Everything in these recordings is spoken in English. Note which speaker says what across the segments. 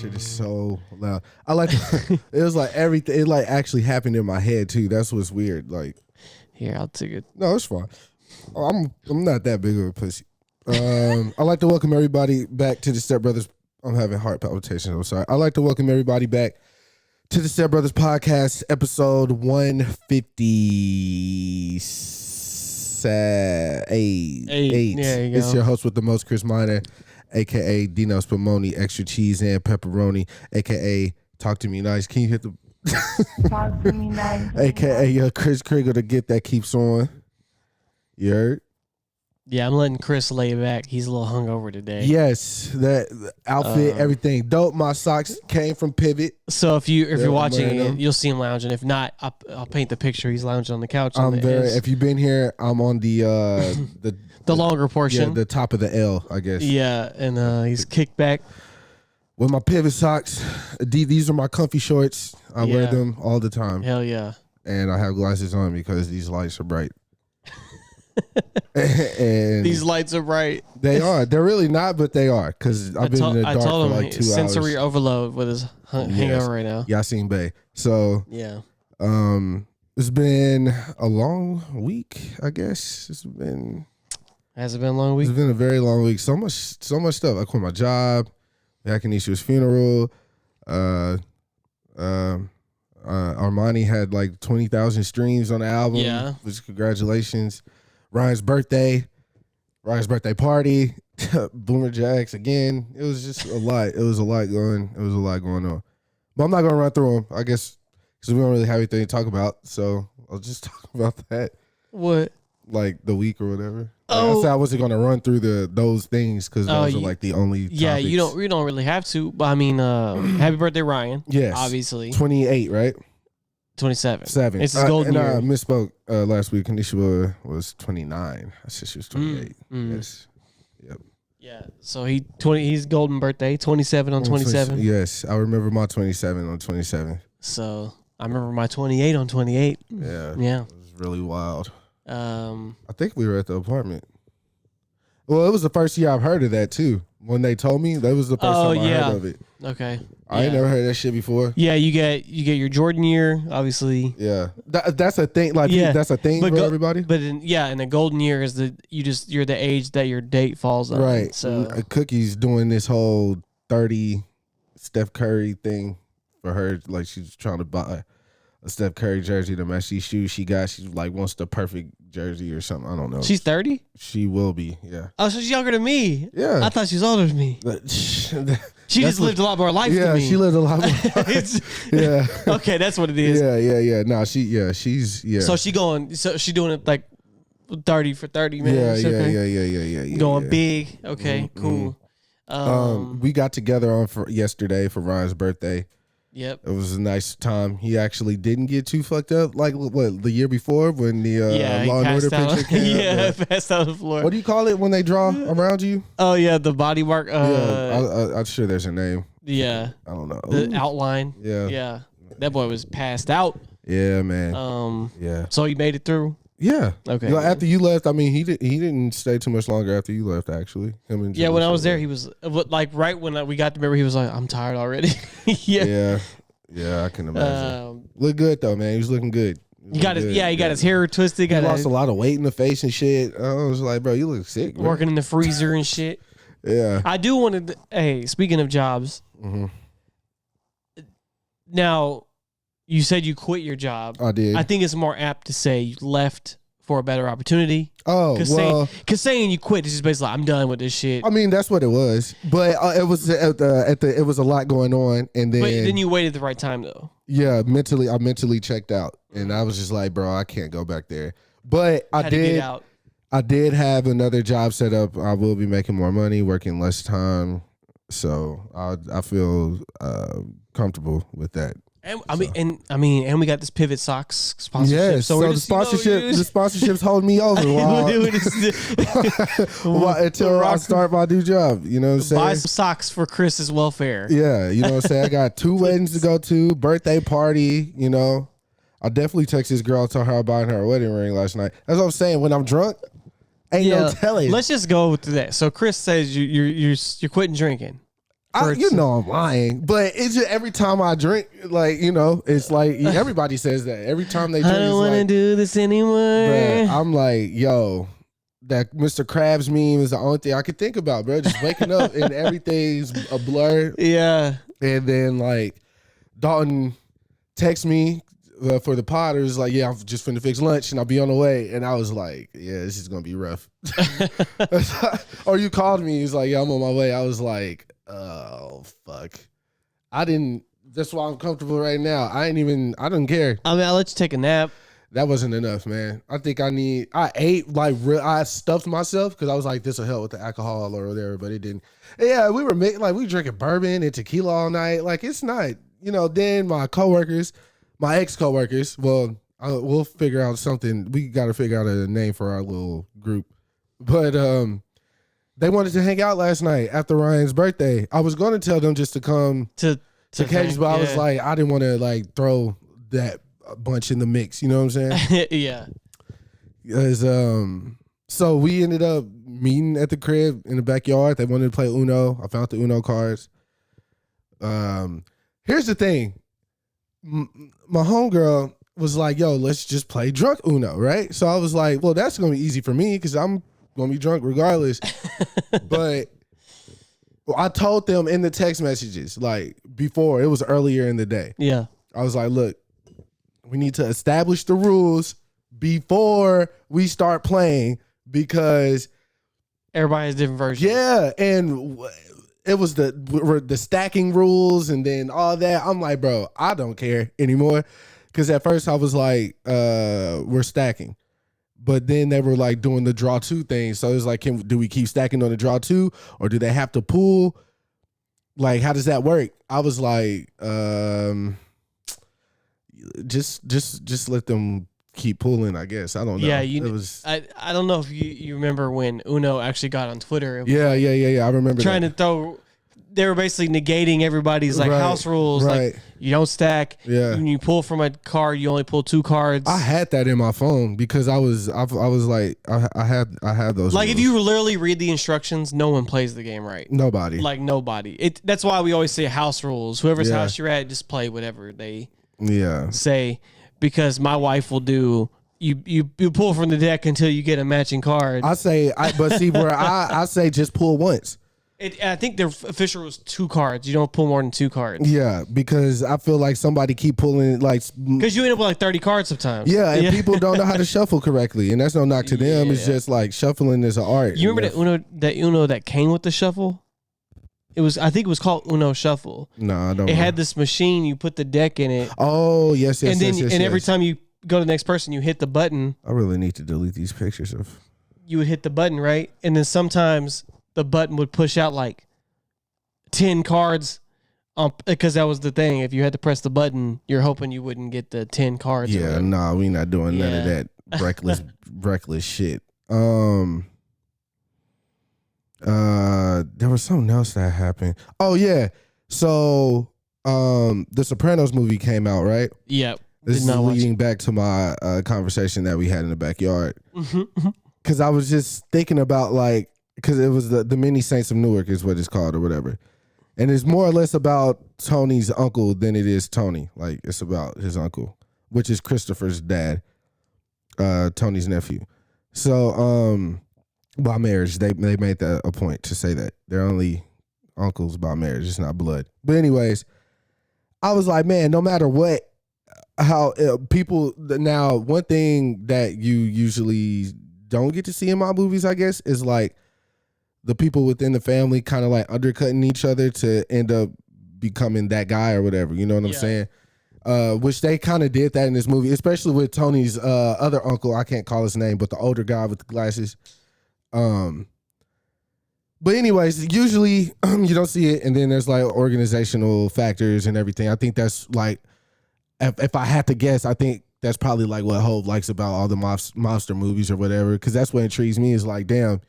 Speaker 1: shit is so loud. I like it was like everything. It like actually happened in my head too. That's what's weird. Like,
Speaker 2: here, I'll take it.
Speaker 1: no, it's fine. I'm not that big of a pussy. I'd like to welcome everybody back to the StepBrothers. I'm having heart palpitations. I'm sorry. I'd like to welcome everybody back to the StepBrothers podcast, episode 158.
Speaker 2: There you
Speaker 1: It's
Speaker 2: go.
Speaker 1: your host with the most, Kris Minor, a.k.a. Dino Spumoni, extra cheese and pepperoni, a.k.a. Talk to Me Nice. Can you hit the...
Speaker 3: Talk to me nice.
Speaker 1: a.k.a. Kris Krieger, the gift that keeps on. You heard?
Speaker 2: Yeah, I'm letting Kris lay back. He's a little hungover today.
Speaker 1: Yes, the outfit, everything dope. My socks came from Pivot.
Speaker 2: So if you're watching
Speaker 1: wearing
Speaker 2: it,
Speaker 1: them.
Speaker 2: you'll see him lounging. If not, I'll paint the picture. He's lounging on the couch.
Speaker 1: If you've been here, I'm on the
Speaker 2: longer portion.
Speaker 1: yeah, the top of the L, I guess.
Speaker 2: Yeah, and he's kicked back.
Speaker 1: With my Pivot socks. These are my comfy shorts. I wear
Speaker 2: Yeah.
Speaker 1: them all the time,
Speaker 2: Hell yeah.
Speaker 1: and I have glasses on because these lights are bright. And
Speaker 2: These lights are bright.
Speaker 1: they are. They're really not, but they are because I've been in the
Speaker 2: I
Speaker 1: dark for
Speaker 2: told him
Speaker 1: like 2
Speaker 2: sensory
Speaker 1: hours.
Speaker 2: overload with his hangover right now.
Speaker 1: Yasin Bey. So
Speaker 2: Yeah.
Speaker 1: it's been a long week, I guess.
Speaker 2: Has it been a long week?
Speaker 1: It's been a very long week. So much stuff. I quit my job. Back in Isha's funeral. Armani had like 20,000 streams on the album.
Speaker 2: Yeah.
Speaker 1: Which congratulations. Ryan's birthday party. Boomer Jacks again. It was just a lot. It was a lot going on. But I'm not gonna run through them, I guess, because we don't really have anything to talk about. So I'll just talk about that,
Speaker 2: What?
Speaker 1: like the week or whatever.
Speaker 2: Oh.
Speaker 1: I said I wasn't gonna run through those things because those are like the only.
Speaker 2: Yeah,
Speaker 1: topics.
Speaker 2: you don't really have to. But I mean, happy birthday, Ryan.
Speaker 1: Yes,
Speaker 2: Obviously.
Speaker 1: 28, right?
Speaker 2: 27.
Speaker 1: 7.
Speaker 2: It's his golden
Speaker 1: and
Speaker 2: year.
Speaker 1: I misspoke last week. Kanisha was 29. I said she was 28. Yes. Yep.
Speaker 2: Yeah. So he's golden birthday, 27 on 27.
Speaker 1: Yes, I remember my 27 on 27.
Speaker 2: So I remember my 28 on 28.
Speaker 1: Yeah.
Speaker 2: Yeah.
Speaker 1: It was really wild.
Speaker 2: Um.
Speaker 1: I think we were at the apartment. Well, it was the first year I've heard of that too. When they told me, that was the first time I heard of it.
Speaker 2: Okay.
Speaker 1: I ain't never heard that shit before.
Speaker 2: Yeah, you get your Jordan year, obviously.
Speaker 1: Yeah, that's a thing. Like,
Speaker 2: Yeah.
Speaker 1: that's a thing for everybody.
Speaker 2: But in a golden year is you're the age that your date falls on.
Speaker 1: Right.
Speaker 2: So
Speaker 1: Cookie's doing this whole 30 Steph Curry thing for her. Like, she's trying to buy a Steph Curry jersey to match these shoes she got. She like wants the perfect jersey or something. I don't know.
Speaker 2: she's 30.
Speaker 1: She will be. Yeah.
Speaker 2: Oh, so she's younger than me.
Speaker 1: Yeah.
Speaker 2: I thought she was older than me. She just lived a lot more life than me.
Speaker 1: Yeah, she lived a lot more. Yeah.
Speaker 2: Okay, that's what it is.
Speaker 1: Yeah. No, she's.
Speaker 2: So she doing it like 30 for 30 minutes.
Speaker 1: Yeah.
Speaker 2: Okay. Going big. Okay, cool.
Speaker 1: We got together on for yesterday for Ryan's birthday.
Speaker 2: Yep.
Speaker 1: It was a nice time. He actually didn't get too fucked up like what the year before when the Law and Order picture came out.
Speaker 2: Passed out on the floor.
Speaker 1: What do you call it when they draw around you?
Speaker 2: Oh yeah, the body mark.
Speaker 1: I'm sure there's a name.
Speaker 2: Yeah.
Speaker 1: I don't know.
Speaker 2: The outline.
Speaker 1: Yeah.
Speaker 2: Yeah. That boy was passed out.
Speaker 1: Yeah, man. Yeah.
Speaker 2: So he made it through.
Speaker 1: Yeah.
Speaker 2: Okay.
Speaker 1: You know, after you left, I mean, he didn't stay too much longer after you left. Actually, him and
Speaker 2: Yeah, when I was there, he was like right when we got to remember, he was like, "I'm tired already." Yeah.
Speaker 1: Yeah, I can imagine. Look good though, man. He was looking good.
Speaker 2: He got his hair twisted.
Speaker 1: He lost a lot of weight in the face and shit. I was like, bro, you look sick. Bro.
Speaker 2: Working in the freezer and shit.
Speaker 1: Yeah.
Speaker 2: I do want to. Hey, speaking of jobs, now you said you quit your job.
Speaker 1: I did.
Speaker 2: I think it's more apt to say you left for a better opportunity.
Speaker 1: Oh, well.
Speaker 2: Because saying you quit is just basically like, I'm done with this shit.
Speaker 1: I mean, that's what it was. But it was it was a lot going on, and then.
Speaker 2: But then you waited the right time though.
Speaker 1: Yeah, I mentally checked out, and I was just like, bro, I can't go back there. But I did have another job set up. I will be making more money, working less time, so I feel comfortable with that.
Speaker 2: And we got this Pivot Socks sponsorship.
Speaker 1: Yes, so the sponsorship's holding me over until I start my new job. You know what I'm saying?
Speaker 2: Buy some socks for Chris's welfare.
Speaker 1: Yeah, you know what I'm saying? I got 2 weddings to go to, birthday party, you know. I definitely text this girl, told her I bought her a wedding ring last night. That's what I'm saying. When I'm drunk, ain't no telling.
Speaker 2: Let's just go with that. So Kris says you're quitting drinking.
Speaker 1: You know I'm lying, but it's just every time I drink, like, you know, it's like everybody says that every time they drink.
Speaker 2: I don't want to do this anymore.
Speaker 1: Bruh, I'm like, yo, that Mr. Krabs meme is the only thing I could think about, bro. Just waking up and everything's a blur.
Speaker 2: Yeah.
Speaker 1: And then like Dalton texts me for the pod. It was like, yeah, I'm just finna fix lunch and I'll be on the way. And I was like, yeah, this is gonna be rough. Or you called me. He's like, yeah, I'm on my way. I was like, oh fuck. That's why I'm comfortable right now. I don't care.
Speaker 2: I mean, I'll let you take a nap.
Speaker 1: That wasn't enough, man. I think I ate like I stuffed myself because I was like, this will help with the alcohol or whatever, but it didn't. And yeah, we were we drinking bourbon and tequila all night. Like, it's not, you know. Then my ex-coworkers, well, we'll figure out something. We got to figure out a name for our little group. But they wanted to hang out last night after Ryan's birthday. I was going to tell them just to come to Katie's, but I was like, I didn't want to like throw that bunch in the mix. You know what I'm saying?
Speaker 2: Yeah.
Speaker 1: So we ended up meeting at the crib in the backyard. They wanted to play Uno. I found the Uno cards. Here's the thing. My homegirl was like, yo, let's just play drunk Uno, right? So I was like, well, that's going to be easy for me because I'm going to be drunk regardless. But I told them in the text messages, like before, it was earlier in the day.
Speaker 2: Yeah.
Speaker 1: I was like, look, we need to establish the rules before we start playing because
Speaker 2: everybody has different versions.
Speaker 1: Yeah, and it was the stacking rules and then all that. I'm like, bro, I don't care anymore. Because at first I was like, we're stacking. But then they were like doing the draw two thing. So it was like, do we keep stacking on the draw two or do they have to pool? Like, how does that work? I was like, just let them keep pulling, I guess. I don't know.
Speaker 2: Yeah, I don't know if you remember when Uno actually got on Twitter.
Speaker 1: Yeah. I remember
Speaker 2: trying to throw. They were basically negating everybody's like house rules. Like, you don't stack.
Speaker 1: Yeah.
Speaker 2: When you pull from a card, you only pull 2 cards.
Speaker 1: I had that in my phone because I was like, I had those.
Speaker 2: Like,
Speaker 1: rules.
Speaker 2: if you literally read the instructions, no one plays the game right.
Speaker 1: Nobody.
Speaker 2: Like, nobody. That's why we always say house rules. Whoever's house you're at, just play whatever they say. Because my wife will do. You pull from the deck until you get a matching card.
Speaker 1: I say, I say just pull once.
Speaker 2: I think the official was 2 cards. You don't pull more than 2 cards.
Speaker 1: Yeah, because I feel like somebody keep pulling like
Speaker 2: because you end up with like 30 cards sometimes.
Speaker 1: Yeah, and people don't know how to shuffle correctly, and that's no knock to them. It's just like shuffling is an art.
Speaker 2: You remember that Uno that came with the shuffle? I think it was called Uno Shuffle.
Speaker 1: No, I don't.
Speaker 2: It had this machine. You put the deck in it.
Speaker 1: Oh yes,
Speaker 2: and then every time you go to the next person, you hit the button.
Speaker 1: I really need to delete these pictures of.
Speaker 2: You would hit the button, right? And then sometimes the button would push out like 10 cards, because that was the thing. If you had to press the button, you're hoping you wouldn't get the 10 cards.
Speaker 1: Yeah, nah, we not doing none of that reckless shit. There was something else that happened. Oh yeah, so the Sopranos movie came out, right?
Speaker 2: Yeah.
Speaker 1: This is leading back to my conversation that we had in the backyard. Because I was just thinking about like, because it was the Many Saints of Newark is what it's called or whatever. And it's more or less about Tony's uncle than it is Tony. Like, it's about his uncle, which is Christopher's dad, Tony's nephew. So, by marriage, they made that a point to say that. They're only uncles by marriage. It's not blood. But anyways, I was like, man, no matter what, how people, now one thing that you usually don't get to see in my movies, I guess, is like the people within the family kind of like undercutting each other to end up becoming that guy or whatever. You know what I'm saying? Which they kind of did that in this movie, especially with Tony's other uncle. I can't call his name, but the older guy with the glasses. But anyways, usually you don't see it, and then there's like organizational factors and everything. I think that's like, if I had to guess, I think that's probably like what Hov likes about all the monster movies or whatever, because that's what intrigues me. Is like, damn,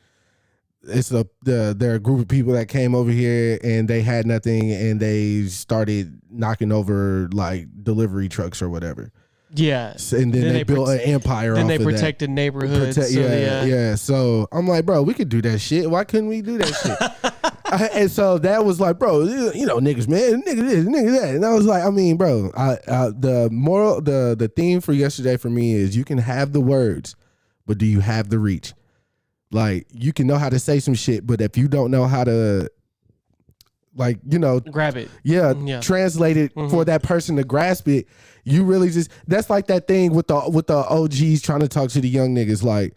Speaker 1: they're a group of people that came over here and they had nothing and they started knocking over like delivery trucks or whatever.
Speaker 2: Yeah.
Speaker 1: And then they built an empire.
Speaker 2: Then
Speaker 1: off
Speaker 2: they
Speaker 1: of
Speaker 2: protected neighborhoods.
Speaker 1: Yeah. So I'm like, bro, we could do that shit. Why couldn't we do that shit? And so that was like, bro, you know, niggas, man, nigga this, nigga that. And I was like, I mean, bro, the theme for yesterday for me is you can have the words, but do you have the reach? Like, you can know how to say some shit, but if you don't know how to, like, you know,
Speaker 2: grab it,
Speaker 1: translate it for that person to grasp it, you really just, that's like that thing with the OGs trying to talk to the young niggas. Like,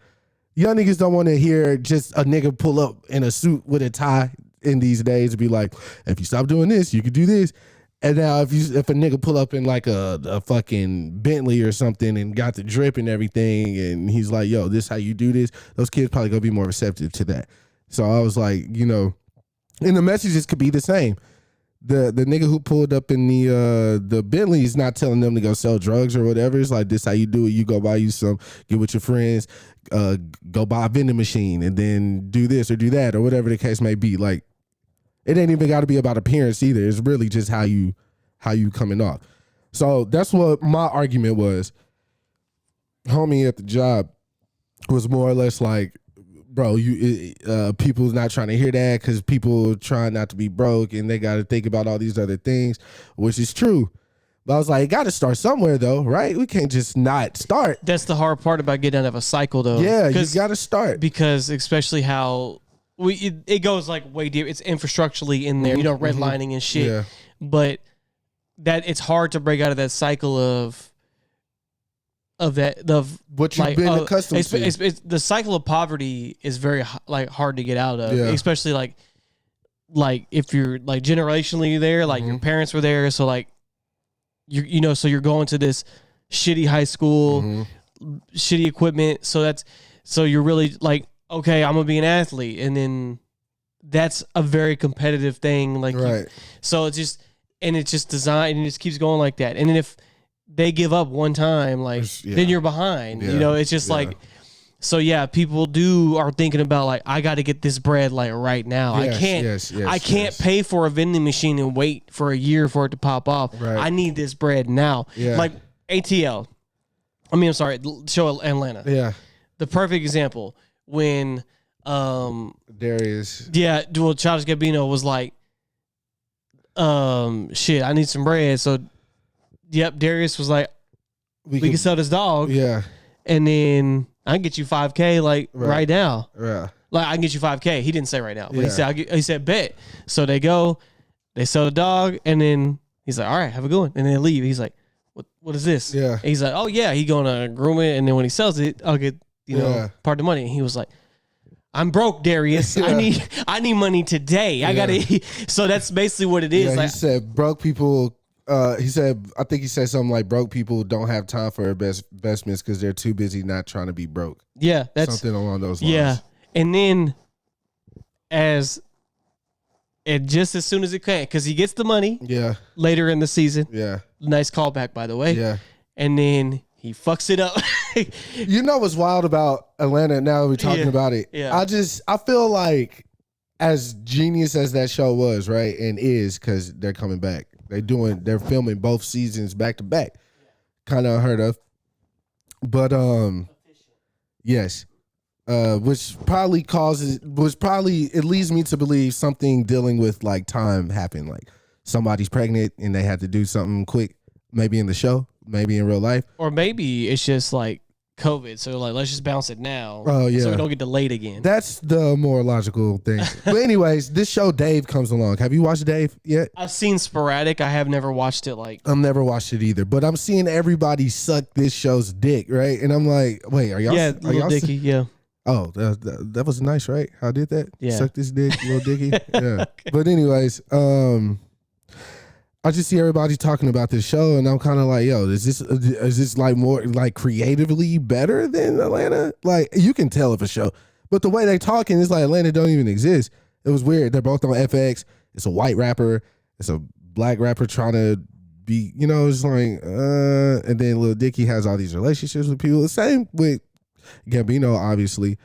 Speaker 1: young niggas don't want to hear just a nigga pull up in a suit with a tie in these days and be like, if you stop doing this, you could do this. And now if a nigga pull up in like a fucking Bentley or something and got the drip and everything, and he's like, yo, this how you do this, those kids probably gonna be more receptive to that. So I was like, you know, and the messages could be the same. The nigga who pulled up in the Bentley is not telling them to go sell drugs or whatever. It's like, this how you do it. You go buy you some, get with your friends, go buy a vending machine and then do this or do that or whatever the case may be. Like, it ain't even got to be about appearance either. It's really just how you coming off. So that's what my argument was. Homie at the job was more or less like, bro, people's not trying to hear that because people trying not to be broke and they got to think about all these other things, which is true. But I was like, got to start somewhere though, right? We can't just not start.
Speaker 2: That's the hard part about getting out of a cycle though.
Speaker 1: Yeah, you got to start.
Speaker 2: Because especially how it goes like way deep. It's infrastructurally in there, you know, redlining and shit.
Speaker 1: Yeah.
Speaker 2: But that it's hard to break out of that cycle of
Speaker 1: what you've been accustomed to.
Speaker 2: It's the cycle of poverty is very like hard to get out of, especially like if you're like generationally there, like your parents were there, so like you know, so you're going to this shitty high school, shitty equipment, so you're really like, okay, I'm gonna be an athlete, and then that's a very competitive thing, like
Speaker 1: right.
Speaker 2: So it's just designed, and it just keeps going like that, and then if they give up one time, like then you're behind. You know, it's just like, so yeah, people are thinking about like, I got to get this bread like right now.
Speaker 1: Yes,
Speaker 2: I can't pay for a vending machine and wait for a year for it to pop off.
Speaker 1: Right.
Speaker 2: I need this bread now.
Speaker 1: Yeah.
Speaker 2: Like ATL. I mean, I'm sorry, show Atlanta.
Speaker 1: Yeah.
Speaker 2: The perfect example when
Speaker 1: Darius.
Speaker 2: Yeah, well, Childish Gambino was like, shit, I need some bread. So yep, Darius was like, we can sell this dog.
Speaker 1: Yeah.
Speaker 2: And then I can get you $5K like right now.
Speaker 1: Yeah.
Speaker 2: Like I can get you $5K. He didn't say right now, but he said bet. So they go, they sell the dog, and then he's like, all right, have a good one. And then they leave. He's like, what is this?
Speaker 1: Yeah.
Speaker 2: And he's like, oh yeah, he gonna groom it, and then when he sells it, I'll get part of the money. And he was like, I'm broke, Darius. I need money today. I gotta. So that's basically what it is.
Speaker 1: Yeah,
Speaker 2: like,
Speaker 1: he said broke people. I think he said something like broke people don't have time for investments because they're too busy not trying to be broke.
Speaker 2: Yeah, that's
Speaker 1: something along those lines.
Speaker 2: Yeah, and then just as soon as it can, because he gets the money.
Speaker 1: Yeah.
Speaker 2: Later in the season.
Speaker 1: Yeah.
Speaker 2: Nice callback, by the way.
Speaker 1: Yeah.
Speaker 2: And then he fucks it up.
Speaker 1: You know what's wild about Atlanta? Now that we're talking about it.
Speaker 2: Yeah.
Speaker 1: I feel like as genius as that show was, right, and is, because they're coming back. They're filming both seasons back to back. Kind of unheard of. But yes. Which probably it leads me to believe something dealing with like time happened. Like somebody's pregnant and they had to do something quick, maybe in the show, maybe in real life.
Speaker 2: Or maybe it's just like COVID. So like, let's just bounce it now.
Speaker 1: Oh yeah.
Speaker 2: So we don't get delayed again.
Speaker 1: That's the more logical thing. But anyways, this show Dave comes along. Have you watched Dave yet?
Speaker 2: I've seen sporadic. I have never watched it. Like
Speaker 1: I've never watched it either. But I'm seeing everybody suck this show's dick, right? And I'm like, wait, are y'all?
Speaker 2: Yeah, Little Dicky. Yeah.
Speaker 1: Oh, that was nice, right? How I did that?
Speaker 2: Yeah.
Speaker 1: Suck this dick, Little Dicky. Yeah. Okay. But anyways, I just see everybody talking about this show, and I'm kind of like, yo, is this like more like creatively better than Atlanta? Like you can tell if a show, but the way they talking is like Atlanta don't even exist. It was weird. They're both on FX. It's a white rapper. It's a black rapper trying to be, it's like, and then Lil Dicky has all these relationships with people. The same with Gambino, obviously.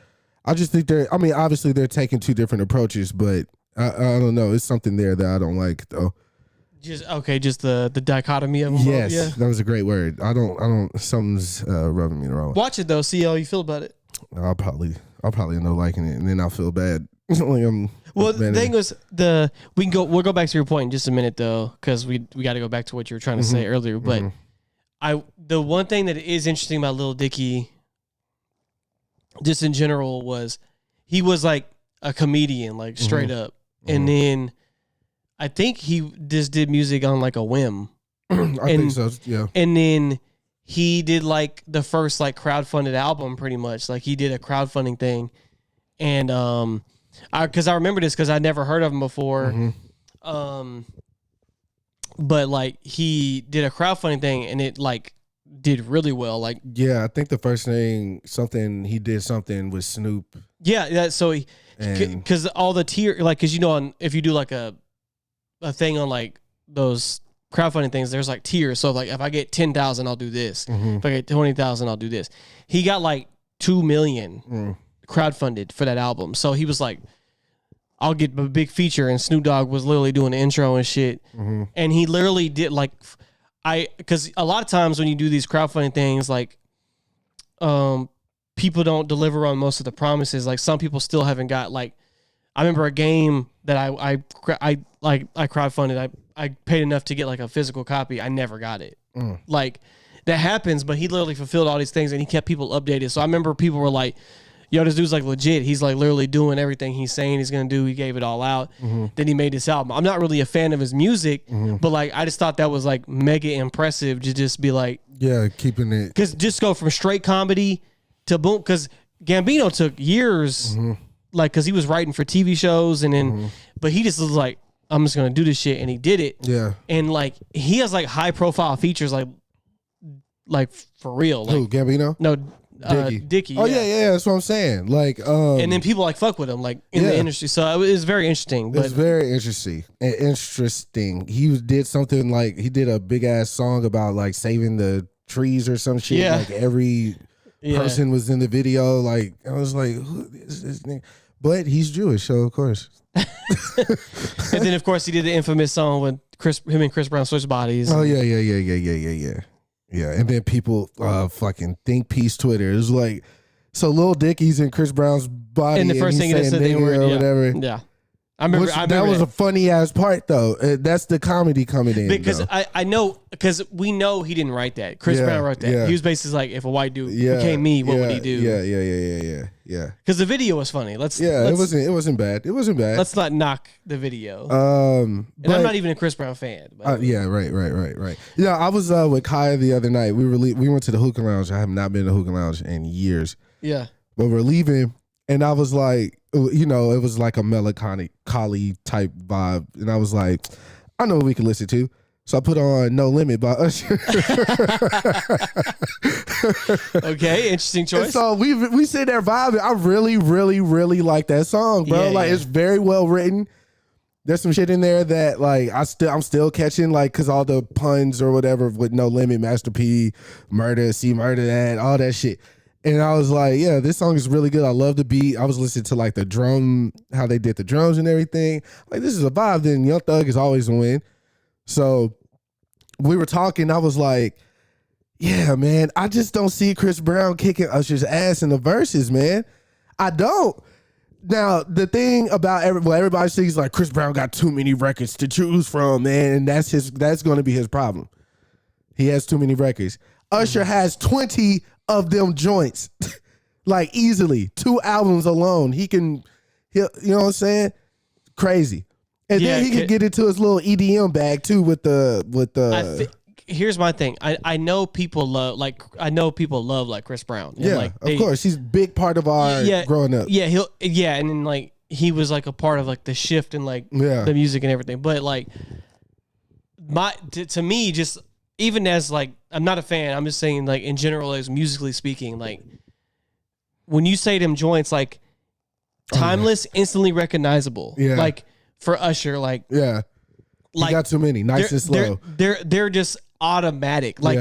Speaker 1: I just think obviously they're taking two different approaches, but I don't know. It's something there that I don't like though.
Speaker 2: Just the dichotomy of them.
Speaker 1: Yes,
Speaker 2: yeah.
Speaker 1: That was a great word. I don't. Something's rubbing me the wrong way.
Speaker 2: Watch it though. See how you feel about it.
Speaker 1: I'll probably end up liking it, and then I'll feel bad
Speaker 2: Well, the thing was we'll go back to your point in just a minute though, because we got to go back to what you were trying to say earlier. But the one thing that is interesting about Lil Dicky, just in general, was he was like a comedian, like straight up, and then I think he just did music on like a whim.
Speaker 1: I think so. Yeah,
Speaker 2: and then he did like the first like crowdfunded album, pretty much. Like he did a crowdfunding thing, and because I remember this because I'd never heard of him before. But like he did a crowdfunding thing and it like did really well. Like,
Speaker 1: yeah, I think the first thing he did something with Snoop.
Speaker 2: Yeah, so because all the tier, like, because if you do like a thing on like those crowdfunding things, there's like tiers. So like if I get 10,000, I'll do this. If I get 20,000, I'll do this. He got like 2 million crowdfunded for that album. So he was like, I'll get a big feature, and Snoop Dogg was literally doing the intro and shit. And he literally did like, because a lot of times when you do these crowdfunding things, like, people don't deliver on most of the promises. Like some people still haven't got, like, I remember a game that I crowdfunded. I paid enough to get like a physical copy. I never got it. Like that happens, but he literally fulfilled all these things and he kept people updated. So I remember people were like, yo, this dude's like legit. He's like literally doing everything he's saying he's going to do. He gave it all out. Then he made this album. I'm not really a fan of his music, but like, I just thought that was like mega impressive to just be like,
Speaker 1: yeah, keeping it.
Speaker 2: Cause just go from straight comedy to boom. Cause Gambino took years, like, cause he was writing for TV shows and then, but he just was like, I'm just going to do this shit. And he did it.
Speaker 1: Yeah.
Speaker 2: And like, he has like high profile features, like for real. Like,
Speaker 1: who, Gambino?
Speaker 2: No, Dicky.
Speaker 1: Oh yeah, that's what I'm saying. Like,
Speaker 2: and then people like fuck with him, like in the industry. So it was very interesting. But
Speaker 1: it's very interesting. He did something like he did a big ass song about like saving the trees or some shit.
Speaker 2: Yeah.
Speaker 1: Like every person was in the video. Like I was like, who is this nigga? But he's Jewish, so of course.
Speaker 2: And then of course he did the infamous song with him and Chris Brown switched bodies.
Speaker 1: Oh yeah. Yeah, and then people fucking think piece Twitter. It's like, so Lil Dicky's in Chris Brown's body
Speaker 2: and the first thing they said they were,
Speaker 1: or whatever.
Speaker 2: Yeah. I remember
Speaker 1: that was a funny ass part though. That's the comedy coming in.
Speaker 2: Because I know, because we know he didn't write that. Chris Brown wrote that.
Speaker 1: Yeah.
Speaker 2: He was basically like, if a white dude became me, what would he do?
Speaker 1: Yeah.
Speaker 2: Because the video was funny.
Speaker 1: It wasn't bad. It wasn't bad.
Speaker 2: Let's not knock the video.
Speaker 1: And
Speaker 2: I'm not even a Chris Brown fan.
Speaker 1: Yeah, right. Yeah, I was with Kaya the other night. We went to the hookah lounge. I have not been to the hookah lounge in years.
Speaker 2: Yeah.
Speaker 1: But we're leaving, and I was like, it was like a melancholy type vibe, and I was like, I know what we can listen to. So I put on No Limit by Usher.
Speaker 2: Okay, interesting choice.
Speaker 1: And so we sit there vibing. I really, really, really like that song, bro. It's very well written. There's some shit in there that like I'm still catching, like, cause all the puns or whatever with No Limit, Master P, Murder, C Murder, that, all that shit. And I was like, yeah, this song is really good. I love the beat. I was listening to like the drum, how they did the drums and everything. Like, this is a vibe. Then Young Thug is always a win. So we were talking. I was like, yeah, man, I just don't see Chris Brown kicking Usher's ass in the verses, man. I don't. Now, the thing about everybody thinks like Chris Brown got too many records to choose from, man, and that's going to be his problem. He has too many records. Usher has 20 of them joints, like easily 2 albums alone. You know what I'm saying? Crazy. And then he can get into his little EDM bag too with the.
Speaker 2: Here's my thing. I know people love like Chris Brown. And
Speaker 1: yeah, of course, he's a big part of our growing up.
Speaker 2: Yeah, and then like he was like a part of like the shift in like the music and everything. But like to me, just even as like I'm not a fan. I'm just saying like in general, as musically speaking, like when you say them joints, like timeless, instantly recognizable. Yeah, like for Usher, like
Speaker 1: he got too many. Nice and slow.
Speaker 2: They're just automatic. Like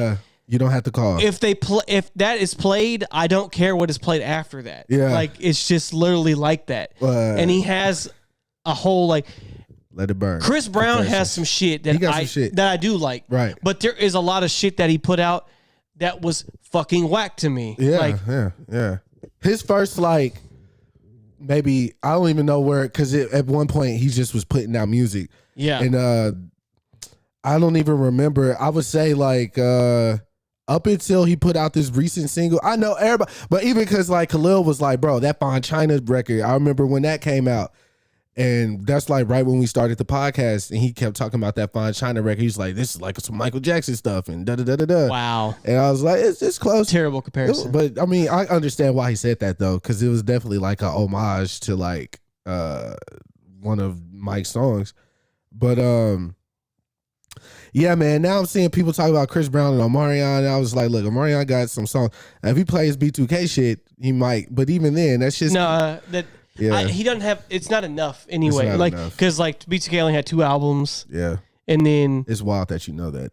Speaker 1: you don't have to call.
Speaker 2: If that is played, I don't care what is played after that.
Speaker 1: Yeah,
Speaker 2: like it's just literally like that. And he has a whole like.
Speaker 1: Let it burn.
Speaker 2: Chris Brown has some shit that I do like.
Speaker 1: Right.
Speaker 2: But there is a lot of shit that he put out that was fucking whack to me.
Speaker 1: Yeah. His first like maybe I don't even know where, because at one point he just was putting out music.
Speaker 2: Yeah.
Speaker 1: And I don't even remember. I would say like up until he put out this recent single. I know everybody, but even because like Khalil was like, bro, that Fine China record, I remember when that came out. And that's like right when we started the podcast, and he kept talking about that Fine China record. He's like, this is like some Michael Jackson stuff and da-da-da-da-da.
Speaker 2: Wow.
Speaker 1: And I was like, it's close.
Speaker 2: Terrible comparison.
Speaker 1: But I mean, I understand why he said that though, because it was definitely like a homage to like one of Mike's songs. But yeah, man, now I'm seeing people talk about Chris Brown and Omarion, and I was like, look, Omarion got some songs. If he plays B2K shit, he might. But even then, that's just
Speaker 2: yeah. He doesn't have. It's not enough anyway.
Speaker 1: Not
Speaker 2: like
Speaker 1: enough.
Speaker 2: because like B2K only had 2 albums.
Speaker 1: Yeah,
Speaker 2: and then
Speaker 1: it's wild that you know that.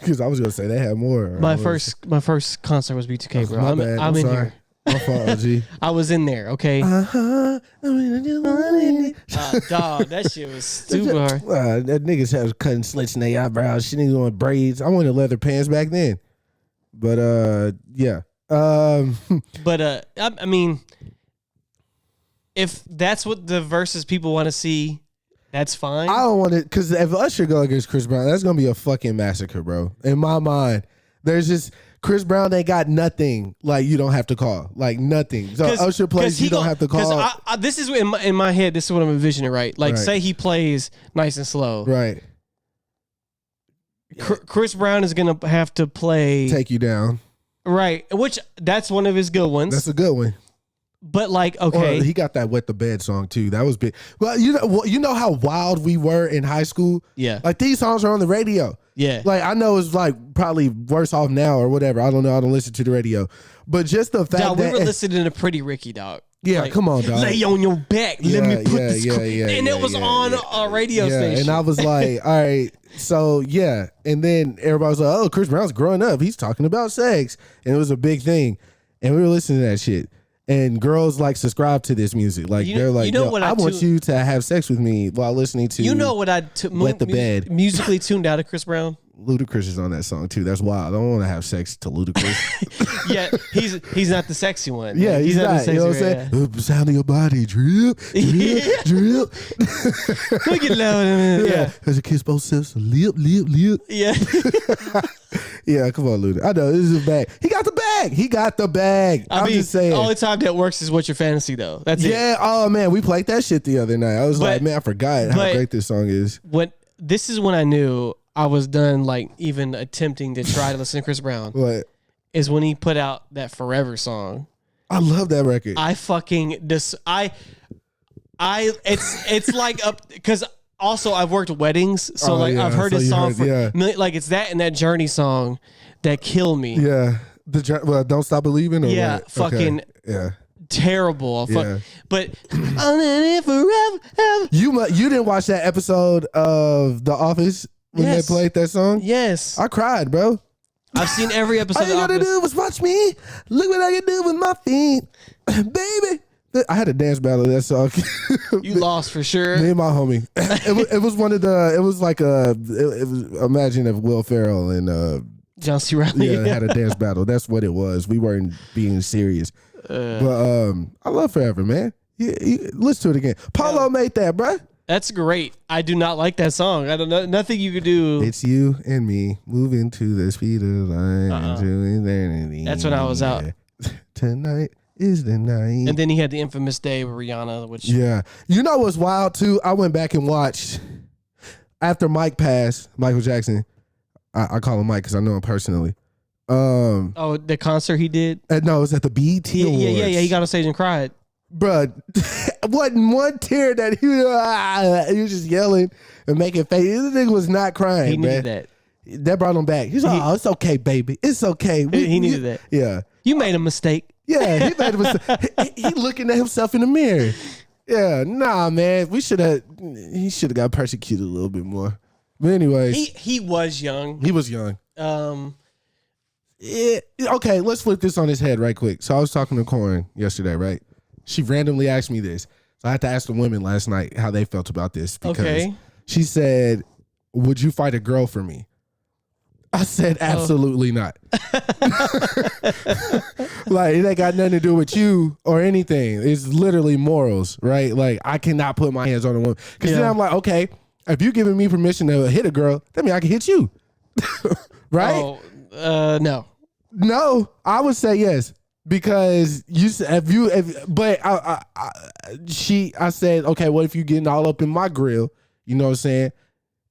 Speaker 1: Because I was gonna say they had more.
Speaker 2: My first concert was B2K, bro.
Speaker 1: My bad.
Speaker 2: I'm in
Speaker 1: sorry.
Speaker 2: here.
Speaker 1: My fault, OG.
Speaker 2: I was in there. Okay.
Speaker 1: I mean,
Speaker 2: Dog, that shit was stupid hard.
Speaker 1: that niggas have cutting slits in their eyebrows. She niggas on braids. I wanted leather pants back then. But yeah.
Speaker 2: But I mean, if that's what the verses people want to see, that's fine.
Speaker 1: I don't want it, because if Usher go against Chris Brown, that's gonna be a fucking massacre, bro. In my mind, there's just Chris Brown ain't got nothing like you don't have to call, like nothing. So Usher plays, you don't have to call.
Speaker 2: Because this is in my head. This is what I'm envisioning, right? Like, say he plays Nice and Slow,
Speaker 1: right?
Speaker 2: Chris Brown is gonna have to play
Speaker 1: Take You Down,
Speaker 2: right? Which that's one of his good ones.
Speaker 1: That's a good one.
Speaker 2: But like, okay,
Speaker 1: or he got that Wet the Bed song too. That was big. Well, you know how wild we were in high school.
Speaker 2: Yeah,
Speaker 1: like these songs are on the radio.
Speaker 2: Yeah,
Speaker 1: like I know it's like probably worse off now or whatever. I don't know. I don't listen to the radio, but just the fact that
Speaker 2: we were listening to Pretty Ricky, dog.
Speaker 1: Yeah,
Speaker 2: like,
Speaker 1: come on, dog.
Speaker 2: Lay on your back. Let me put this. And it was on a radio station.
Speaker 1: And I was like, all right, so yeah. And then everybody was like, oh, Chris Brown's growing up. He's talking about sex, and it was a big thing. And we were listening to that shit. And girls like subscribe to this music. Like they're like, I want you to have sex with me while listening to.
Speaker 2: You know what
Speaker 1: Wet the Bed
Speaker 2: musically tuned out of Chris Brown.
Speaker 1: Ludacris is on that song too. That's wild. I don't want to have sex to Ludacris.
Speaker 2: Yeah, he's not the sexy one.
Speaker 1: Yeah, he's not. The sexy, you know what I'm saying? Yeah. Sound of your body, drip, drip, drip.
Speaker 2: Look at loud. Yeah,
Speaker 1: as a kiss both sips, lip.
Speaker 2: Yeah.
Speaker 1: Yeah, come on, Luda. I know this is bag. He got the bag. He got the bag. I'm just saying.
Speaker 2: The only time that works is What's Your Fantasy, though. That's it.
Speaker 1: Yeah. Oh man, we played that shit the other night. I was like, man, I forgot how great this song is.
Speaker 2: This is when I knew I was done, like even attempting to try to listen to Chris Brown.
Speaker 1: What?
Speaker 2: Is when he put out that Forever song.
Speaker 1: I love that record.
Speaker 2: I fucking it's like because. Also, I've worked weddings, so I've heard his song like it's that and that Journey song that kill me.
Speaker 1: Yeah, Don't Stop Believing. Or what?
Speaker 2: Fucking terrible.
Speaker 1: Yeah.
Speaker 2: But I'm in it forever.
Speaker 1: You didn't watch that episode of The Office when they played that song?
Speaker 2: Yes,
Speaker 1: I cried, bro.
Speaker 2: I've seen every episode.
Speaker 1: All you gotta do was watch me. Look what I can do with my feet, baby. I had a dance battle of that song.
Speaker 2: You lost for sure.
Speaker 1: Me and my homie. It was one of the. It was like it was. Imagine if Will Ferrell and
Speaker 2: John C. Reilly
Speaker 1: had a dance battle. That's what it was. We weren't being serious. But I love Forever, man. Listen to it again. Paulo made that, bro.
Speaker 2: That's great. I do not like that song. I don't know. Nothing you could do.
Speaker 1: It's you and me moving to the speed of light.
Speaker 2: That's when I was out.
Speaker 1: Tonight is the night.
Speaker 2: And then he had the infamous day with Rihanna, which
Speaker 1: you know what's wild too? I went back and watched after Mike passed, Michael Jackson. I call him Mike because I know him personally.
Speaker 2: The concert he did?
Speaker 1: No, it was at the BET Awards.
Speaker 2: Yeah. He got on stage and cried.
Speaker 1: Bruh, wasn't one tear that he was just yelling and making faces. This nigga was not crying.
Speaker 2: He needed that.
Speaker 1: That brought him back. He's like, oh, it's okay, baby. It's okay.
Speaker 2: He needed that.
Speaker 1: Yeah.
Speaker 2: You made a mistake.
Speaker 1: Yeah, he made a mistake. He looking at himself in the mirror. Yeah, nah, man. He should have got persecuted a little bit more. But anyways.
Speaker 2: He was young.
Speaker 1: He was young. Okay, let's flip this on his head right quick. So I was talking to Corin yesterday, right? She randomly asked me this. So I had to ask the women last night how they felt about this. Because she said, would you fight a girl for me? I said absolutely not. Like, it ain't got nothing to do with you or anything. It's literally morals, right? Like, I cannot put my hands on a woman. Because then I'm like, okay, if you giving me permission to hit a girl, that means I can hit you. Right?
Speaker 2: Oh, no.
Speaker 1: No, I would say yes. Because I said, okay, what if you getting all up in my grill? You know what I'm saying?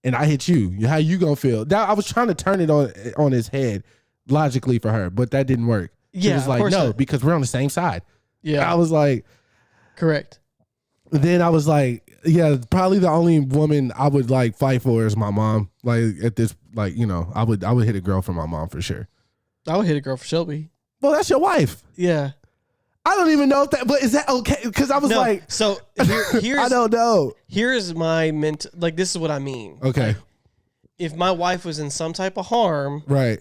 Speaker 1: And I hit you. How you gonna feel? I was trying to turn it on his head logically for her, but that didn't work. She was like, no, because we're on the same side.
Speaker 2: Yeah.
Speaker 1: I was like,
Speaker 2: correct.
Speaker 1: Then I was like, yeah, probably the only woman I would like fight for is my mom. Like at this, like, you know, I would hit a girl for my mom for sure.
Speaker 2: I would hit a girl for Shelby.
Speaker 1: Well, that's your wife.
Speaker 2: Yeah.
Speaker 1: I don't even know if that, but is that okay? Because I was like,
Speaker 2: so here's
Speaker 1: I don't know.
Speaker 2: Here's my like, this is what I mean.
Speaker 1: Okay.
Speaker 2: Like, if my wife was in some type of harm,
Speaker 1: right.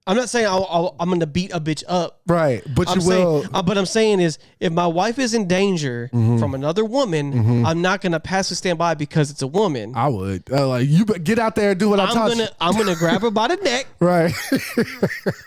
Speaker 2: I'm not saying I'm going to beat a bitch up.
Speaker 1: Right. But you will.
Speaker 2: But I'm saying is, if my wife is in danger from another woman, I'm not going to passively stand by because it's a woman.
Speaker 1: I would. Like, you get out there and do what I'm talking.
Speaker 2: I'm gonna grab her by the neck.
Speaker 1: Right.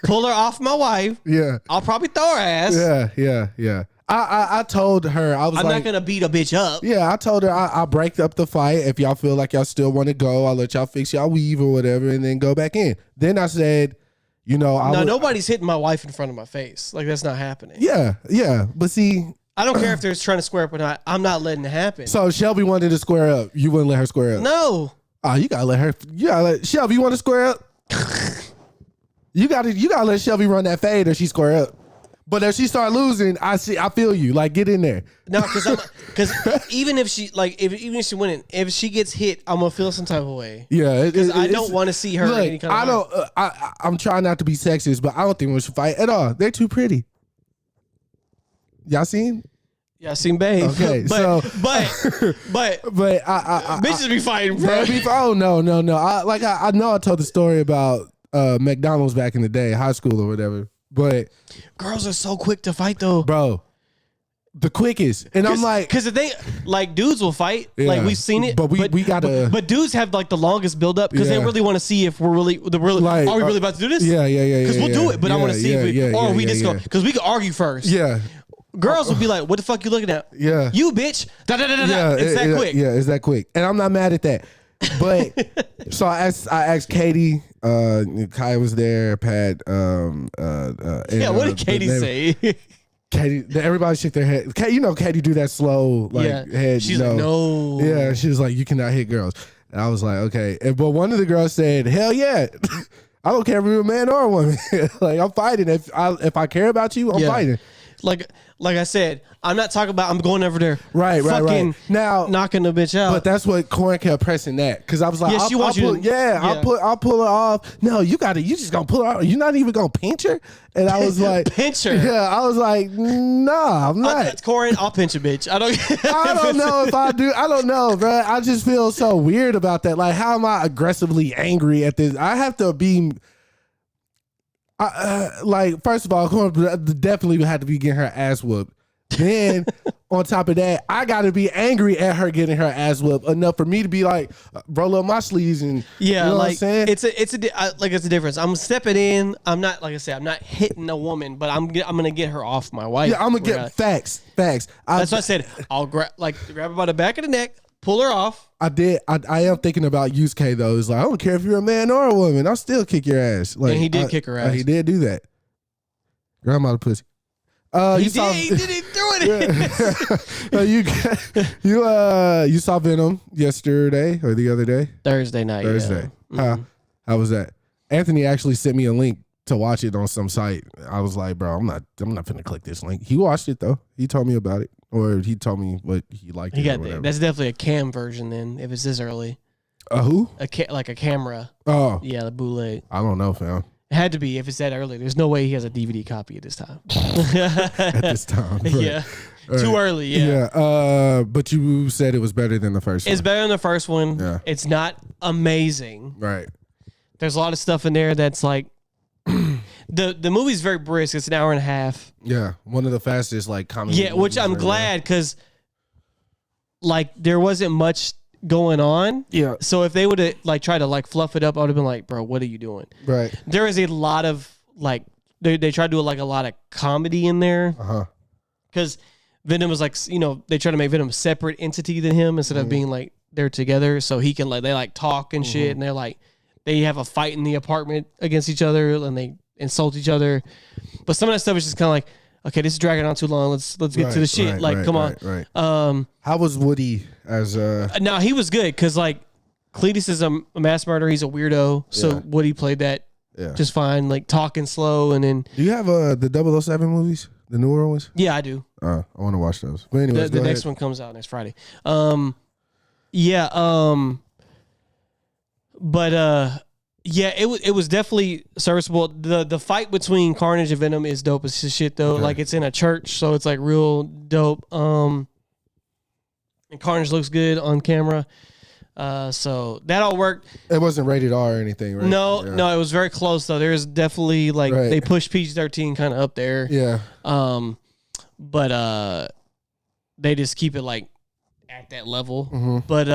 Speaker 2: Pull her off my wife.
Speaker 1: Yeah.
Speaker 2: I'll probably throw her ass.
Speaker 1: Yeah. I told her, I was
Speaker 2: I'm
Speaker 1: like,
Speaker 2: not going to beat a bitch up.
Speaker 1: Yeah, I told her I'll break up the fight. If y'all feel like y'all still want to go, I'll let y'all fix y'all weave or whatever and then go back in. Then I said, you know,
Speaker 2: nobody's hitting my wife in front of my face. Like, that's not happening.
Speaker 1: Yeah. But see,
Speaker 2: I don't care if they're trying to square up or not. I'm not letting it happen.
Speaker 1: So Shelby wanted to square up. You wouldn't let her square up?
Speaker 2: No.
Speaker 1: Oh, you gotta let her. Shelby, you want to square up? You gotta let Shelby run that fade or she square up. But if she start losing, I feel you. Like, get in there.
Speaker 2: No, because even if she even if she winning, if she gets hit, I'm gonna feel some type of way.
Speaker 1: Yeah,
Speaker 2: because I don't want to see her.
Speaker 1: Look,
Speaker 2: any kind of
Speaker 1: I'm trying not to be sexist, but I don't think we should fight at all. They're too pretty. Y'all seen?
Speaker 2: Yeah, I seen Babe.
Speaker 1: Okay,
Speaker 2: but
Speaker 1: I
Speaker 2: bitches be fighting, bro.
Speaker 1: Oh no. I know I told the story about McDonald's back in the day, high school or whatever. But
Speaker 2: girls are so quick to fight, though,
Speaker 1: bro. The quickest, and I'm like,
Speaker 2: because the thing, like, dudes will fight, like we've seen it,
Speaker 1: but we gotta.
Speaker 2: But dudes have like the longest build up because they really want to see if we're really like, are we really about to do this?
Speaker 1: Yeah.
Speaker 2: Because we'll do it, but I want to see if we just go because we can argue first.
Speaker 1: Yeah.
Speaker 2: Girls will be like, "What the fuck you looking at?
Speaker 1: Yeah,
Speaker 2: you bitch."
Speaker 1: Yeah,
Speaker 2: it's that quick.
Speaker 1: Yeah, it's that quick, and I'm not mad at that. But so I asked Katie. Kai was there. Pat.
Speaker 2: What did Katie say?
Speaker 1: Katie, everybody shook their head. You know, Katie do that slow head.
Speaker 2: She's like, no.
Speaker 1: Yeah, she was like, you cannot hit girls. And I was like, okay. But one of the girls said, hell yeah. I don't care if you're a man or a woman. Like, I'm fighting. If I care about you, I'm fighting.
Speaker 2: Like I said, I'm not talking about I'm going over there.
Speaker 1: Right. Now
Speaker 2: knocking the bitch out.
Speaker 1: But that's what Corn kept pressing that because I was like, I'll pull her off. No, you just gonna pull her off. You're not even gonna pinch her. And I was like,
Speaker 2: pinch her.
Speaker 1: Yeah, I was like, nah, I'm not.
Speaker 2: Corin, I'll pinch a bitch. I
Speaker 1: don't know if I do. I don't know, bro. I just feel so weird about that. Like, how am I aggressively angry at this? I have to be. Like, first of all, definitely had to be getting her ass whooped. Then, on top of that, I got to be angry at her getting her ass whooped enough for me to be like, roll up my sleeves and you know what I'm saying?
Speaker 2: It's a difference. I'm stepping in. I'm not, like I said, I'm not hitting a woman, but I'm gonna get her off my wife.
Speaker 1: Yeah, I'm gonna get facts.
Speaker 2: That's what I said. I'll grab her by the back of the neck, pull her off.
Speaker 1: I did. I am thinking about Yusuke though. It's like, I don't care if you're a man or a woman. I'll still kick your ass. Like,
Speaker 2: and he did kick her ass.
Speaker 1: He did do that. Grandma pussy. He
Speaker 2: threw it.
Speaker 1: You saw Venom yesterday or the other day?
Speaker 2: Thursday night.
Speaker 1: Yeah. How was that? Anthony actually sent me a link to watch it on some site. I was like, bro, I'm not finna click this link. He watched it though. He told me about it, or he told me what he liked.
Speaker 2: That's definitely a cam version then. If it's this early.
Speaker 1: Who?
Speaker 2: Like a camera.
Speaker 1: Oh.
Speaker 2: Yeah, the bootleg.
Speaker 1: I don't know, fam.
Speaker 2: It had to be if it's that early. There's no way he has a DVD copy at this time.
Speaker 1: At this time. Right.
Speaker 2: Yeah. Right. Too early, yeah.
Speaker 1: Yeah. But you said it was better than the first one.
Speaker 2: It's better than the first one.
Speaker 1: Yeah.
Speaker 2: It's not amazing.
Speaker 1: Right.
Speaker 2: There's a lot of stuff in there that's like the movie's very brisk. It's an hour and a half.
Speaker 1: Yeah. One of the fastest like comedy.
Speaker 2: Yeah, which I'm glad because like there wasn't much going on.
Speaker 1: Yeah.
Speaker 2: So if they would have like tried to like fluff it up, I would have been like, bro, what are you doing?
Speaker 1: Right.
Speaker 2: There is a lot of like they try to do like a lot of comedy in there. Because Venom was like, they try to make Venom a separate entity than him instead of being like they're together, so he can like they like talk and shit, and they're like they have a fight in the apartment against each other and they insult each other. But some of that stuff is just kind of like, okay, this is dragging on too long. Let's get to the shit. Come on.
Speaker 1: Right. How was Woody as
Speaker 2: No, he was good because like Cletus is a mass murderer. He's a weirdo. So Woody played that just fine, like talking slow. And then
Speaker 1: do you have the 007 movies, the newer ones?
Speaker 2: Yeah, I do.
Speaker 1: I want to watch those. But anyways,
Speaker 2: the next one comes out next Friday. It was definitely serviceable. The fight between Carnage and Venom is dope as shit though. Okay. Like it's in a church, so it's like real dope. And Carnage looks good on camera. So that all worked.
Speaker 1: It wasn't rated R or anything, right?
Speaker 2: No, it was very close though. There's definitely like they pushed PG-13 kind of up there.
Speaker 1: Yeah.
Speaker 2: But they just keep it like at that level. But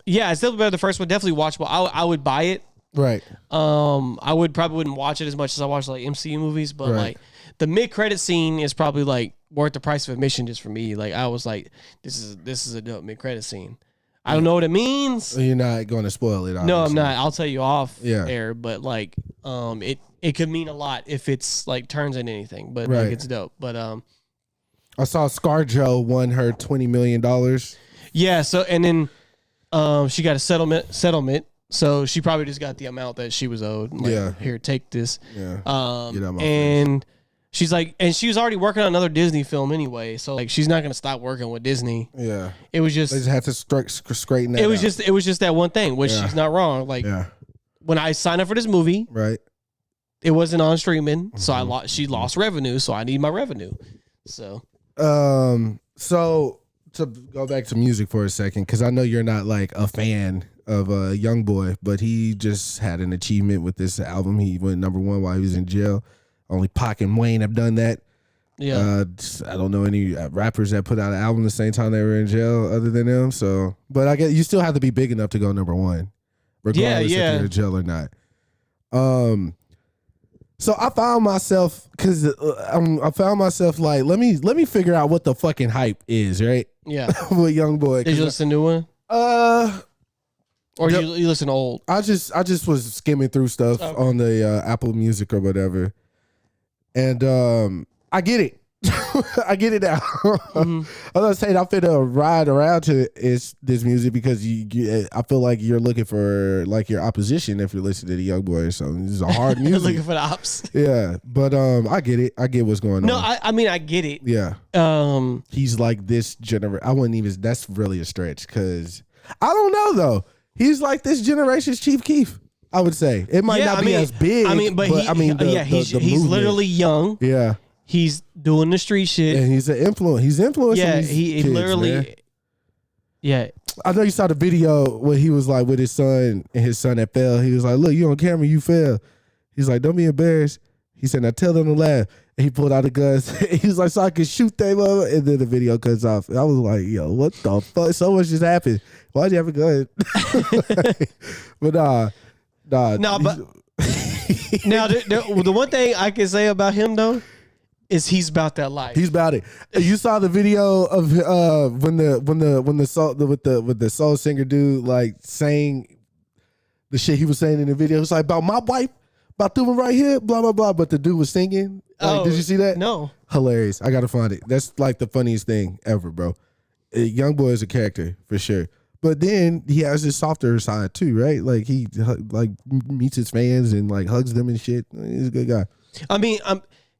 Speaker 2: it's still better. The first one definitely watchable. I would buy it.
Speaker 1: Right.
Speaker 2: I wouldn't watch it as much as I watch like MCU movies, but like the mid-credit scene is probably like worth the price of admission just for me. Like I was like, this is a dope mid-credit scene. I don't know what it means.
Speaker 1: You're not going to spoil it, obviously.
Speaker 2: No, I'm not. I'll tell you off air, but like it could mean a lot if it's like turns into anything, but like it's dope. But
Speaker 1: I saw ScarJo won her $20 million.
Speaker 2: Yeah, so and then she got a settlement. So she probably just got the amount that she was owed. Like, here, take this.
Speaker 1: Yeah.
Speaker 2: Get out my face. She's like, and she was already working on another Disney film anyway. So like, she's not gonna stop working with Disney.
Speaker 1: Yeah.
Speaker 2: It was just
Speaker 1: they just had to straighten that.
Speaker 2: It was just that one thing, which she's not wrong. Like when I signed up for this movie, it wasn't on streaming, so she lost revenue. So I need my revenue. So.
Speaker 1: So to go back to music for a second, because I know you're not like a fan of Youngboy, but he just had an achievement with this album. He went #1 while he was in jail. Only Pac and Wayne have done that. Yeah. I don't know any rappers that put out an album the same time they were in jail other than them. So, but I guess you still have to be big enough to go #1, regardless if you're in jail or not. So I found myself like, let me figure out what the fucking hype is, right?
Speaker 2: Yeah.
Speaker 1: With Youngboy.
Speaker 2: Did you listen to new one? Or you listen to old?
Speaker 1: I just was skimming through stuff on the Apple Music or whatever, and I get it. I get it now. I was saying I'm finna ride around to this music because I feel like you're looking for like your opposition if you're listening to the Youngboy or something. This is a hard music.
Speaker 2: Looking for the ops.
Speaker 1: Yeah, but I get it. I get what's going on.
Speaker 2: No, I mean I get it.
Speaker 1: Yeah. He's like this generation. I wouldn't even. That's really a stretch because I don't know though. He's like this generation's Chief Keef. I would say it might not be as big.
Speaker 2: He's literally young.
Speaker 1: Yeah.
Speaker 2: He's doing the street shit.
Speaker 1: And he's an influence. He's influencing
Speaker 2: he
Speaker 1: kids,
Speaker 2: literally
Speaker 1: man.
Speaker 2: Yeah.
Speaker 1: I know you saw the video where he was like with his son and his son that fell. He was like, look, you on camera, you fell. He's like, don't be embarrassed. He said, now tell them to laugh. And he pulled out the guns. He was like, so I can shoot them up. And then the video cuts off. And I was like, yo, what the fuck? So much just happened. Why'd you have a gun? But nah.
Speaker 2: No, but now the one thing I can say about him though is he's about that life.
Speaker 1: He's about it. You saw the video of when the soul singer dude like saying the shit he was saying in the video. It's like about my wife, about the one right here, blah blah blah. But the dude was singing. Like, did you see that?
Speaker 2: No.
Speaker 1: Hilarious. I gotta find it. That's like the funniest thing ever, bro. Youngboy is a character for sure. But then he has his softer side too, right? Like he like meets his fans and like hugs them and shit. He's a good guy.
Speaker 2: I mean,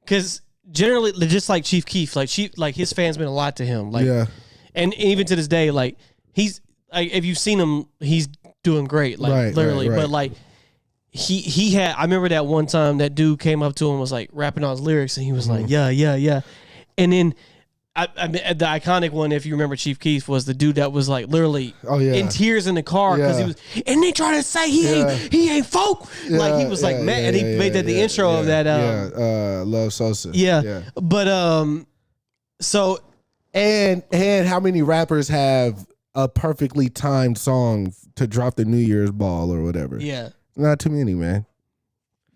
Speaker 2: because generally, just like Chief Keef, like his fans mean a lot to him. Like, and even to this day, like he's like if you've seen him, he's doing great. Like literally, but like he had. I remember that one time that dude came up to him and was like rapping on his lyrics, and he was like, yeah, and then. I mean, the iconic one, if you remember Chief Keef, was the dude that was like literally in tears in the car because he was, and they try to say he ain't folk. Like he was like mad, and he made that the intro of that.
Speaker 1: Love Sosa.
Speaker 2: But so
Speaker 1: and how many rappers have a perfectly timed song to drop the New Year's ball or whatever.
Speaker 2: Yeah.
Speaker 1: Not too many, man.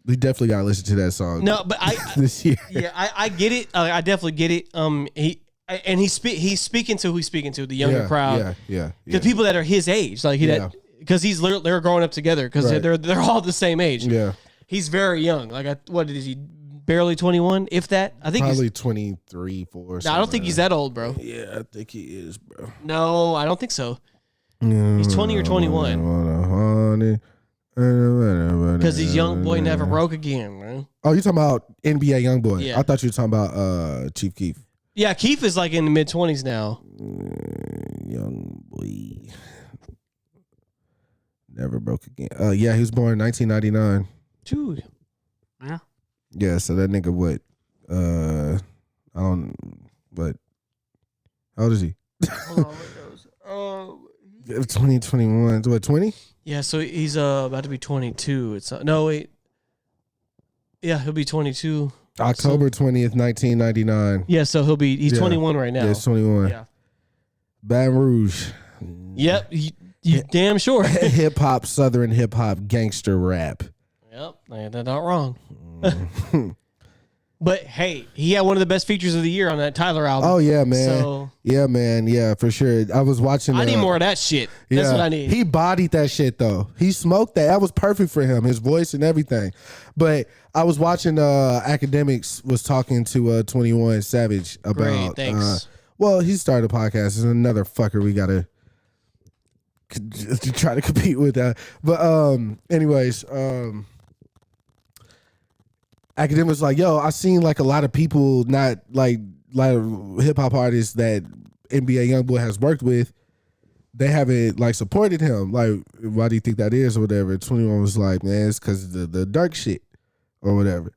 Speaker 1: We definitely gotta listen to that song.
Speaker 2: No, but
Speaker 1: this year.
Speaker 2: Yeah, I get it. I definitely get it. He's speaking to who he's speaking to, the younger crowd.
Speaker 1: Yeah.
Speaker 2: The people that are his age, like because they're growing up together because they're all the same age.
Speaker 1: Yeah.
Speaker 2: He's very young. Like what is he? Barely 21, if that. I think
Speaker 1: probably
Speaker 2: he's
Speaker 1: 23, 4.
Speaker 2: No, I don't think he's that old, bro.
Speaker 1: Yeah, I think he is, bro.
Speaker 2: No, I don't think so. He's 20 or 21. Because he's young boy never broke again, man.
Speaker 1: Oh, you talking about NBA young boy?
Speaker 2: Yeah.
Speaker 1: I thought you were talking about Chief Keef.
Speaker 2: Yeah, Keith is like in the mid-20s now.
Speaker 1: Young boy. Never broke again. Yeah, he was born in 1999.
Speaker 2: Dude. Yeah.
Speaker 1: Yeah, so that nigga what? I don't. But how old is he?
Speaker 2: Hold on, what goes?
Speaker 1: 2021. What? 20?
Speaker 2: Yeah, so he's about to be 22. It's no wait. Yeah, he'll be 22.
Speaker 1: October 20th, 1999.
Speaker 2: Yeah, so he's 21 right now.
Speaker 1: Yeah, it's 21.
Speaker 2: Yeah.
Speaker 1: Baton Rouge.
Speaker 2: Yep, you damn sure.
Speaker 1: Hip hop, Southern hip hop, gangster rap.
Speaker 2: Yep, they're not wrong. But hey, he had one of the best features of the year on that Tyler album.
Speaker 1: Oh yeah, man.
Speaker 2: So,
Speaker 1: yeah, man. Yeah, for sure. I was watching.
Speaker 2: I need more of that shit. That's what I need.
Speaker 1: He bodied that shit though. He smoked that. That was perfect for him. His voice and everything. But I was watching. Academics was talking to 21 Savage about.
Speaker 2: Great, thanks.
Speaker 1: Well, he started a podcast. It's another fucker we gotta to try to compete with that. But anyways. Academic was like, yo, I seen like a lot of people, not like a lot of hip hop artists that NBA Youngboy has worked with, they haven't like supported him. Like, why do you think that is or whatever? 21 was like, man, it's because of the dark shit or whatever.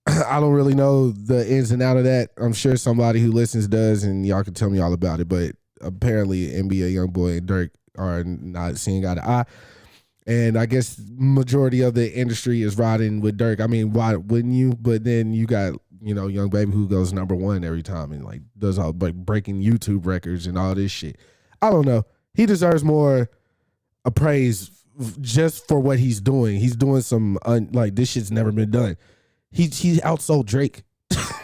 Speaker 1: I don't really know the ins and out of that. I'm sure somebody who listens does, and y'all can tell me all about it. But apparently, NBA Youngboy and Dirk are not seeing eye to eye. And I guess majority of the industry is riding with Dirk. I mean, why wouldn't you? But then you got, Young Baby who goes #1 every time and like does all like breaking YouTube records and all this shit. I don't know. He deserves more praise just for what he's doing. He's doing some like this shit's never been done. He outsold Drake.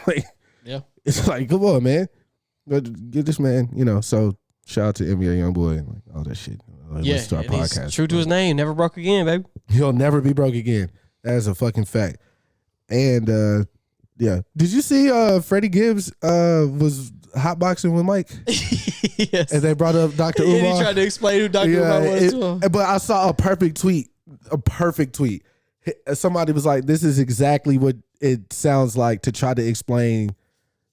Speaker 1: Like, yeah, it's like, come on, man, get this man. So shout out to NBA Youngboy and like all that shit.
Speaker 2: Yeah,
Speaker 1: to our podcast.
Speaker 2: He's true to his name. Never broke again, baby.
Speaker 1: He'll never be broke again. That is a fucking fact. And yeah, did you see Freddie Gibbs was hotboxing with Mike?
Speaker 2: Yes.
Speaker 1: And they brought up Dr. Umar.
Speaker 2: And he tried to explain who Dr. Umar was to him.
Speaker 1: But I saw a perfect tweet. Somebody was like, "This is exactly what it sounds like to try to explain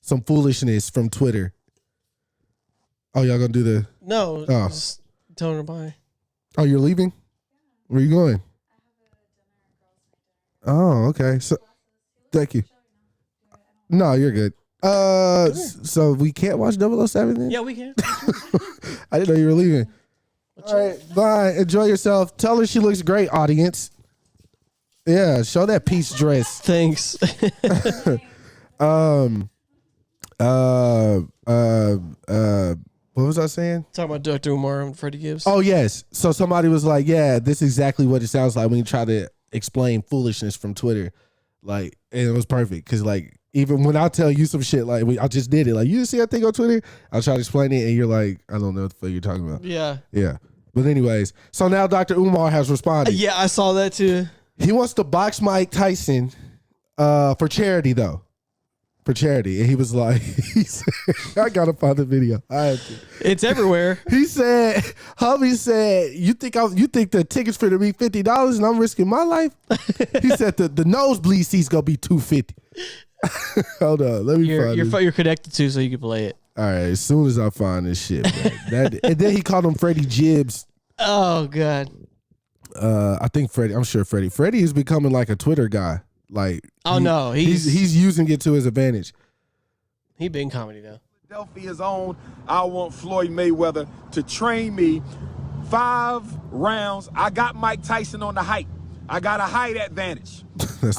Speaker 1: some foolishness from Twitter." Oh, y'all gonna do the
Speaker 2: no?
Speaker 1: Oh.
Speaker 2: Just telling her bye.
Speaker 1: Oh, you're leaving? Where you going? Oh, okay. So, thank you. No, you're good. So we can't watch 007 then?
Speaker 2: Yeah, we can.
Speaker 1: I didn't know you were leaving. All right, bye. Enjoy yourself. Tell her she looks great, audience. Yeah, show that peace dress.
Speaker 2: Thanks.
Speaker 1: What was I saying?
Speaker 2: Talking about Dr. Umar and Freddie Gibbs.
Speaker 1: Oh, yes. So somebody was like, yeah, this is exactly what it sounds like when you try to explain foolishness from Twitter. Like, and it was perfect. Because, like, even when I tell you some shit, like, I just did it. Like, you didn't see that thing on Twitter? I'll try to explain it, and you're like, I don't know what the fuck you're talking about.
Speaker 2: Yeah.
Speaker 1: Yeah. But anyways, so now Dr. Umar has responded.
Speaker 2: Yeah, I saw that too.
Speaker 1: He wants to box Mike Tyson for charity, though. For charity. And he was like, I gotta find the video. I have to.
Speaker 2: It's everywhere.
Speaker 1: He said, hubby said, you think the tickets for to be $50 and I'm risking my life? He said the nosebleed seat's gonna be $250. Hold on, let me find it.
Speaker 2: You're connected to so you can play it.
Speaker 1: All right, as soon as I find this shit, man. And then he called him Freddie Gibbs.
Speaker 2: Oh God.
Speaker 1: I think Freddie. I'm sure Freddie. Freddie is becoming like a Twitter guy. Like,
Speaker 2: no,
Speaker 1: he's using it to his advantage.
Speaker 2: He big in comedy now.
Speaker 4: Philadelphia's own. I want Floyd Mayweather to train me 5 rounds. I got Mike Tyson on the height. I got a height advantage.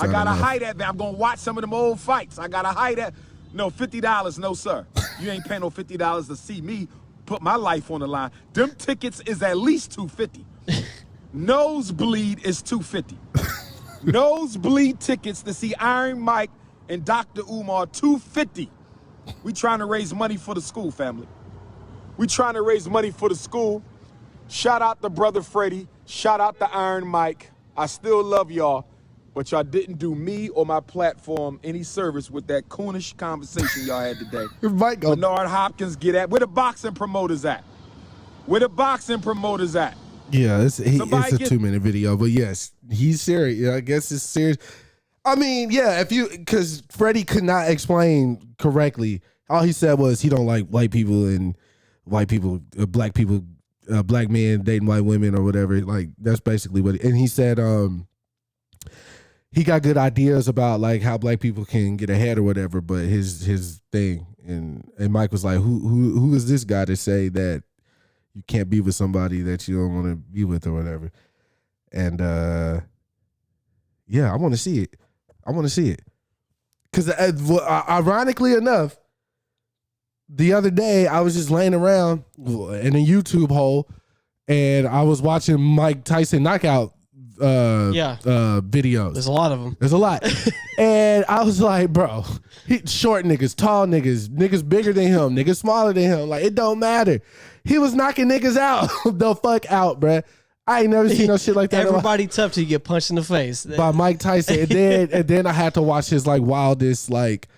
Speaker 4: I got a height advantage. I'm gonna watch some of them old fights. I got a height at no $50. No sir. You ain't paying no $50 to see me put my life on the line. Them tickets is at least $250. Nosebleed is $250. Nosebleed tickets to see Iron Mike and Dr. Umar, $250. We trying to raise money for the school, family. We trying to raise money for the school. Shout out to Brother Freddie. Shout out to Iron Mike. I still love y'all, but y'all didn't do me or my platform any service with that coonish conversation y'all had today. Bernard Hopkins, get at. Where the boxing promoters at? Where the boxing promoters at?
Speaker 1: Yeah, it's a 2-minute video, but yes, he's serious. Yeah, I guess it's serious. I mean, yeah, because Freddie could not explain correctly. All he said was he don't like white people and black men dating white women or whatever. Like, that's basically what. And he said he got good ideas about like how black people can get ahead or whatever. But his thing and Mike was like, who is this guy to say that you can't be with somebody that you don't want to be with or whatever? And yeah, I want to see it. Because ironically enough, the other day I was just laying around in a YouTube hole and I was watching Mike Tyson knockout videos.
Speaker 2: There's a lot of them.
Speaker 1: There's a lot. And I was like, bro, short niggas, tall niggas bigger than him, niggas smaller than him. Like, it don't matter. He was knocking niggas out the fuck out, bruh. I ain't never seen no shit like that.
Speaker 2: Everybody tough till you get punched in the face.
Speaker 1: By Mike Tyson. And then I had to watch his like wildest like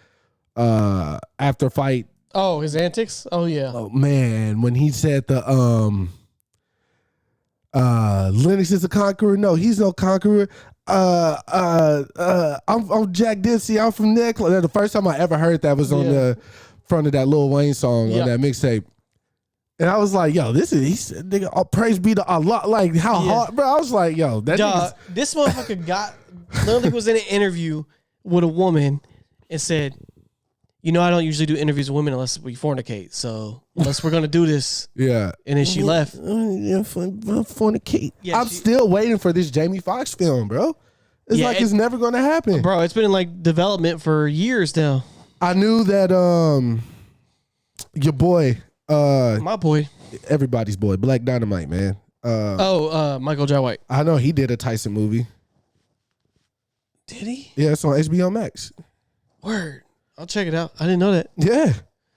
Speaker 1: after fight.
Speaker 2: Oh, his antics? Oh yeah.
Speaker 1: Oh man, when he said the Lennox is a conqueror. No, he's no conqueror. I'm Jack Dempsey. I'm from Necklace. The first time I ever heard that was on the front of that Lil Wayne song on that mixtape. And I was like, yo, he said, nigga, praise be to Allah. Like, how hard, bro? I was like, yo,
Speaker 2: this motherfucker literally was in an interview with a woman and said, you know, I don't usually do interviews with women unless we fornicate. So unless we're going to do this.
Speaker 1: Yeah.
Speaker 2: And then she left.
Speaker 1: Fornicate.
Speaker 2: Yeah,
Speaker 1: I'm still waiting for this Jamie Foxx film, bro. It's like it's never going to happen.
Speaker 2: Bro, it's been in like development for years now.
Speaker 1: I knew that your boy.
Speaker 2: My boy.
Speaker 1: Everybody's boy. Black Dynamite, man.
Speaker 2: Michael J. White.
Speaker 1: I know he did a Tyson movie.
Speaker 2: Did he?
Speaker 1: Yeah, it's on HBO Max.
Speaker 2: Word. I'll check it out. I didn't know that.
Speaker 1: Yeah.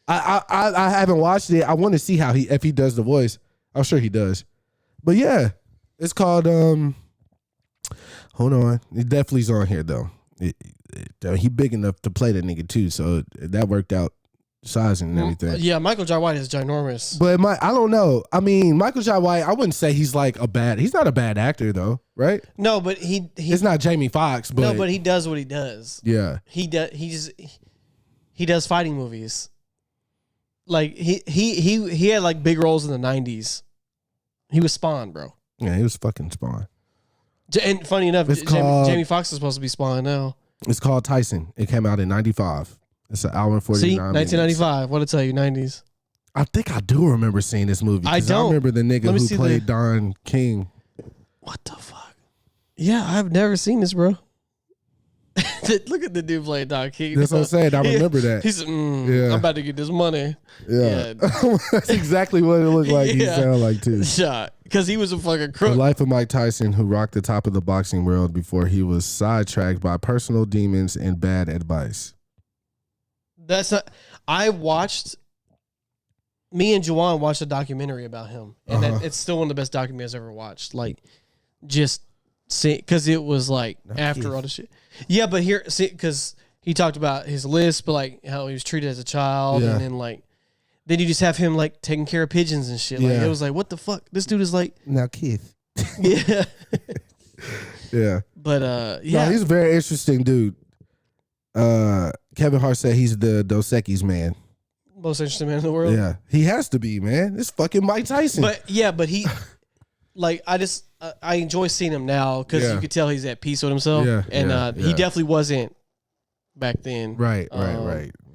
Speaker 1: I haven't watched it. I want to see if he does the voice. I'm sure he does. But yeah, it's called hold on. It definitely's on here though. He big enough to play that nigga too, so that worked out. Sizing and everything.
Speaker 2: Yeah, Michael J. White is ginormous.
Speaker 1: But I don't know. I mean, Michael J. White, I wouldn't say he's like he's not a bad actor though, right?
Speaker 2: No, but
Speaker 1: it's not Jamie Foxx, but
Speaker 2: no, but he does what he does.
Speaker 1: Yeah.
Speaker 2: He does fighting movies. Like he had like big roles in the 90s. He was Spawn, bro.
Speaker 1: Yeah, he was fucking Spawn.
Speaker 2: And funny enough, Jamie Foxx is supposed to be Spawn now.
Speaker 1: It's called Tyson. It came out in 95. It's an hour and 49 minutes.
Speaker 2: 1995. What'd it tell you? 90s.
Speaker 1: I think I do remember seeing this movie. I remember the nigga who played Don King.
Speaker 2: What the fuck? Yeah, I've never seen this, bro. Look at the dude playing Don King.
Speaker 1: That's what I'm saying. I remember that.
Speaker 2: He said, I'm about to get this money.
Speaker 1: Yeah. That's exactly what it looked like. He sounded like, too.
Speaker 2: Shot. Because he was a fucking crook.
Speaker 1: The life of Mike Tyson, who rocked the top of the boxing world before he was sidetracked by personal demons and bad advice.
Speaker 2: Me and Juwan watched a documentary about him, and it's still one of the best documentaries I've ever watched. Like, just see, because it was like after all the shit. Yeah, but because he talked about his list, but like how he was treated as a child, and then you just have him like taking care of pigeons and shit. Like it was like, what the fuck? This dude is like
Speaker 1: now Keith.
Speaker 2: Yeah.
Speaker 1: Yeah.
Speaker 2: But
Speaker 1: no, he's a very interesting dude. Kevin Hart said he's the Dos Equis man.
Speaker 2: Most interesting man in the world.
Speaker 1: Yeah, he has to be, man. It's fucking Mike Tyson.
Speaker 2: But he, like, I enjoy seeing him now because you could tell he's at peace with himself. Yeah, and he definitely wasn't back then.
Speaker 1: Right.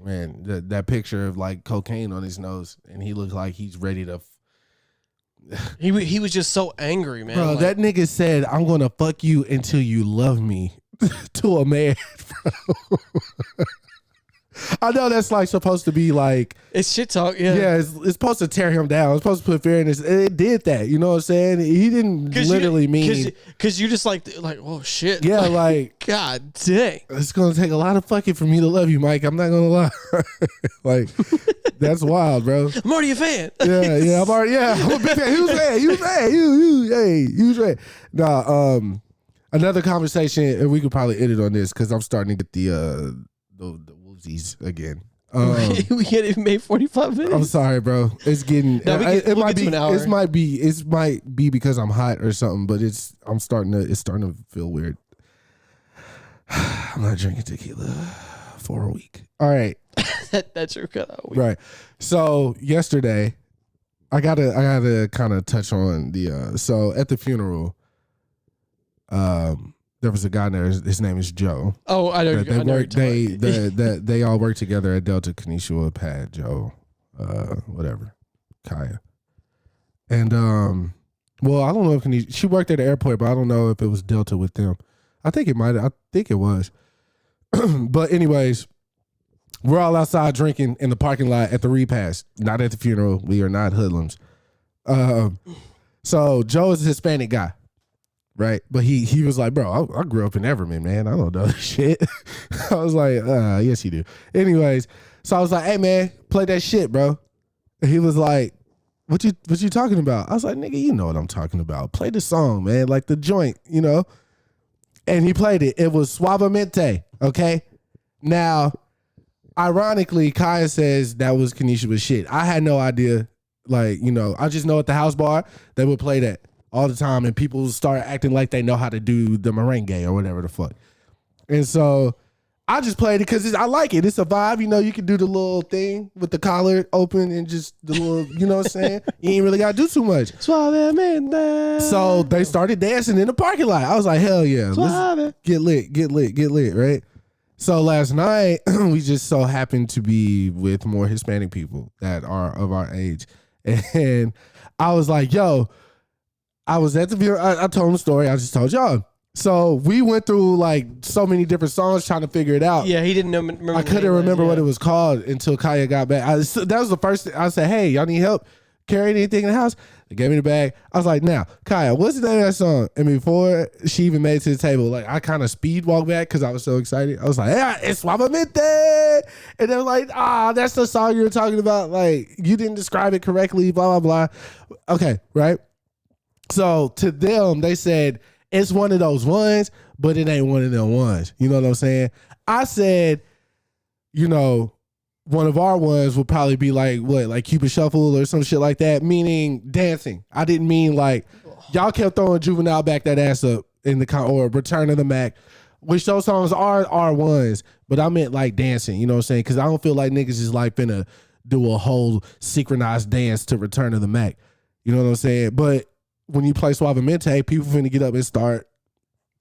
Speaker 1: Man, that picture of like cocaine on his nose, and he looks like he's ready to.
Speaker 2: He was just so angry, man.
Speaker 1: Bro, that nigga said, "I'm gonna fuck you until you love me," to a man. Bro. I know that's like supposed to be like
Speaker 2: It's shit talk. Yeah.
Speaker 1: yeah, it's supposed to tear him down. It's supposed to put fear in his. It did that. You know what I'm saying? He didn't literally mean
Speaker 2: because you just like oh shit.
Speaker 1: yeah, like
Speaker 2: God dang.
Speaker 1: it's gonna take a lot of fucking for me to love you, Mike. I'm not gonna lie. Like that's wild, bro.
Speaker 2: I'm already a fan.
Speaker 1: Yeah. I'm already I'm a big fan. He was fan. Nah, another conversation, and we could probably end it on this because I'm starting to get the woozies again.
Speaker 2: We can't even make 45 minutes.
Speaker 1: I'm sorry, bro. It's getting.
Speaker 2: No,
Speaker 1: it might
Speaker 2: get
Speaker 1: be.
Speaker 2: to an hour.
Speaker 1: It might be because I'm hot or something. But it's starting to feel weird. I'm not drinking tequila for a week. All right.
Speaker 2: That's your cutout.
Speaker 1: Right. So yesterday, I gotta kind of touch on the. So at the funeral, there was a guy there. His name is Joe.
Speaker 2: Oh, I know.
Speaker 1: They all work together at Delta. Kanisha, Pat, Joe, whatever, Kaya, and well, I don't know if Kanisha. She worked at the airport, but I don't know if it was Delta with them. I think it might. I think it was. But anyways, we're all outside drinking in the parking lot at the repast. Not at the funeral. We are not hoodlums. So Joe is a Hispanic guy. Right. But he was like, bro, I grew up in Everman, man. I don't know this shit. I was like, yes, you do. Anyways, so I was like, hey, man, play that shit, bro. And he was like, what you talking about? I was like, nigga, you know what I'm talking about. Play the song, man, like the joint, you know? And he played it. It was Suavemente, okay? Now, ironically, Kaya says that was Kanisha's shit. I had no idea. Like, you know, I just know at the house bar, they would play that all the time, and people start acting like they know how to do the merengue or whatever the fuck. And so I just played it because I like it. It's a vibe. You know, you can do the little thing with the collar open and just the little, you know what I'm saying? You ain't really got to do too much.
Speaker 2: Suavemente.
Speaker 1: So they started dancing in the parking lot. I was like, hell yeah. Let's get lit, right? So last night, we just so happened to be with more Hispanic people that are of our age. And I was like, yo, I was at the funeral. I told him the story. I just told y'all. So we went through like so many different songs trying to figure it out.
Speaker 2: Yeah, he didn't remember.
Speaker 1: I couldn't remember what it was called until Kaya got back. That was the first thing. I said, hey, y'all need help carrying anything in the house? They gave me the bag. I was like, now, Kaya, what's the name of that song? And before she even made it to the table, like I kind of speed walked back because I was so excited. I was like, yeah, it's Suavemente. And they were like, that's the song you were talking about. Like, you didn't describe it correctly, blah, blah, blah. Okay, right? So to them, they said, it's one of those ones, but it ain't one of them ones. You know what I'm saying? I said, you know, one of our ones would probably be like, what, like Cupid Shuffle or some shit like that, meaning dancing. I didn't mean like, y'all kept throwing Juvenile Back That Ass Up in the or Return of the Mac, which those songs are ones, but I meant like dancing, you know what I'm saying? Because I don't feel like niggas is like finna do a whole synchronized dance to Return of the Mac. You know what I'm saying? But when you play Suavemente, people finna get up and start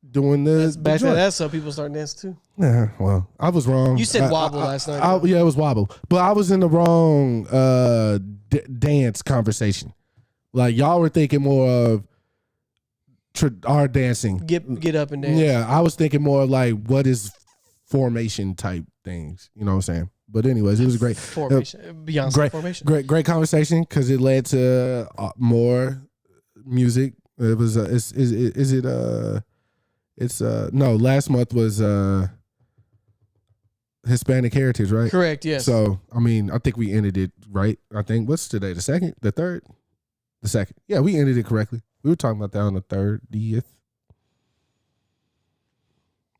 Speaker 1: doing the
Speaker 2: back that ass up. People start dancing too.
Speaker 1: Yeah, well, I was wrong.
Speaker 2: You said wobble last night.
Speaker 1: Yeah, it was wobble, but I was in the wrong dance conversation. Like y'all were thinking more of our dancing.
Speaker 2: Get up and dance.
Speaker 1: Yeah, I was thinking more of like what is formation type things. You know what I'm saying? But anyways, it was great.
Speaker 2: Formation, Beyonce
Speaker 1: great,
Speaker 2: formation.
Speaker 1: Great conversation because it led to more music. It was no, last month was Hispanic Heritage, right?
Speaker 2: Correct, yes.
Speaker 1: So I mean, I think we ended it right. I think what's today? The second? The third? The second. Yeah, we ended it correctly. We were talking about that on the 30th.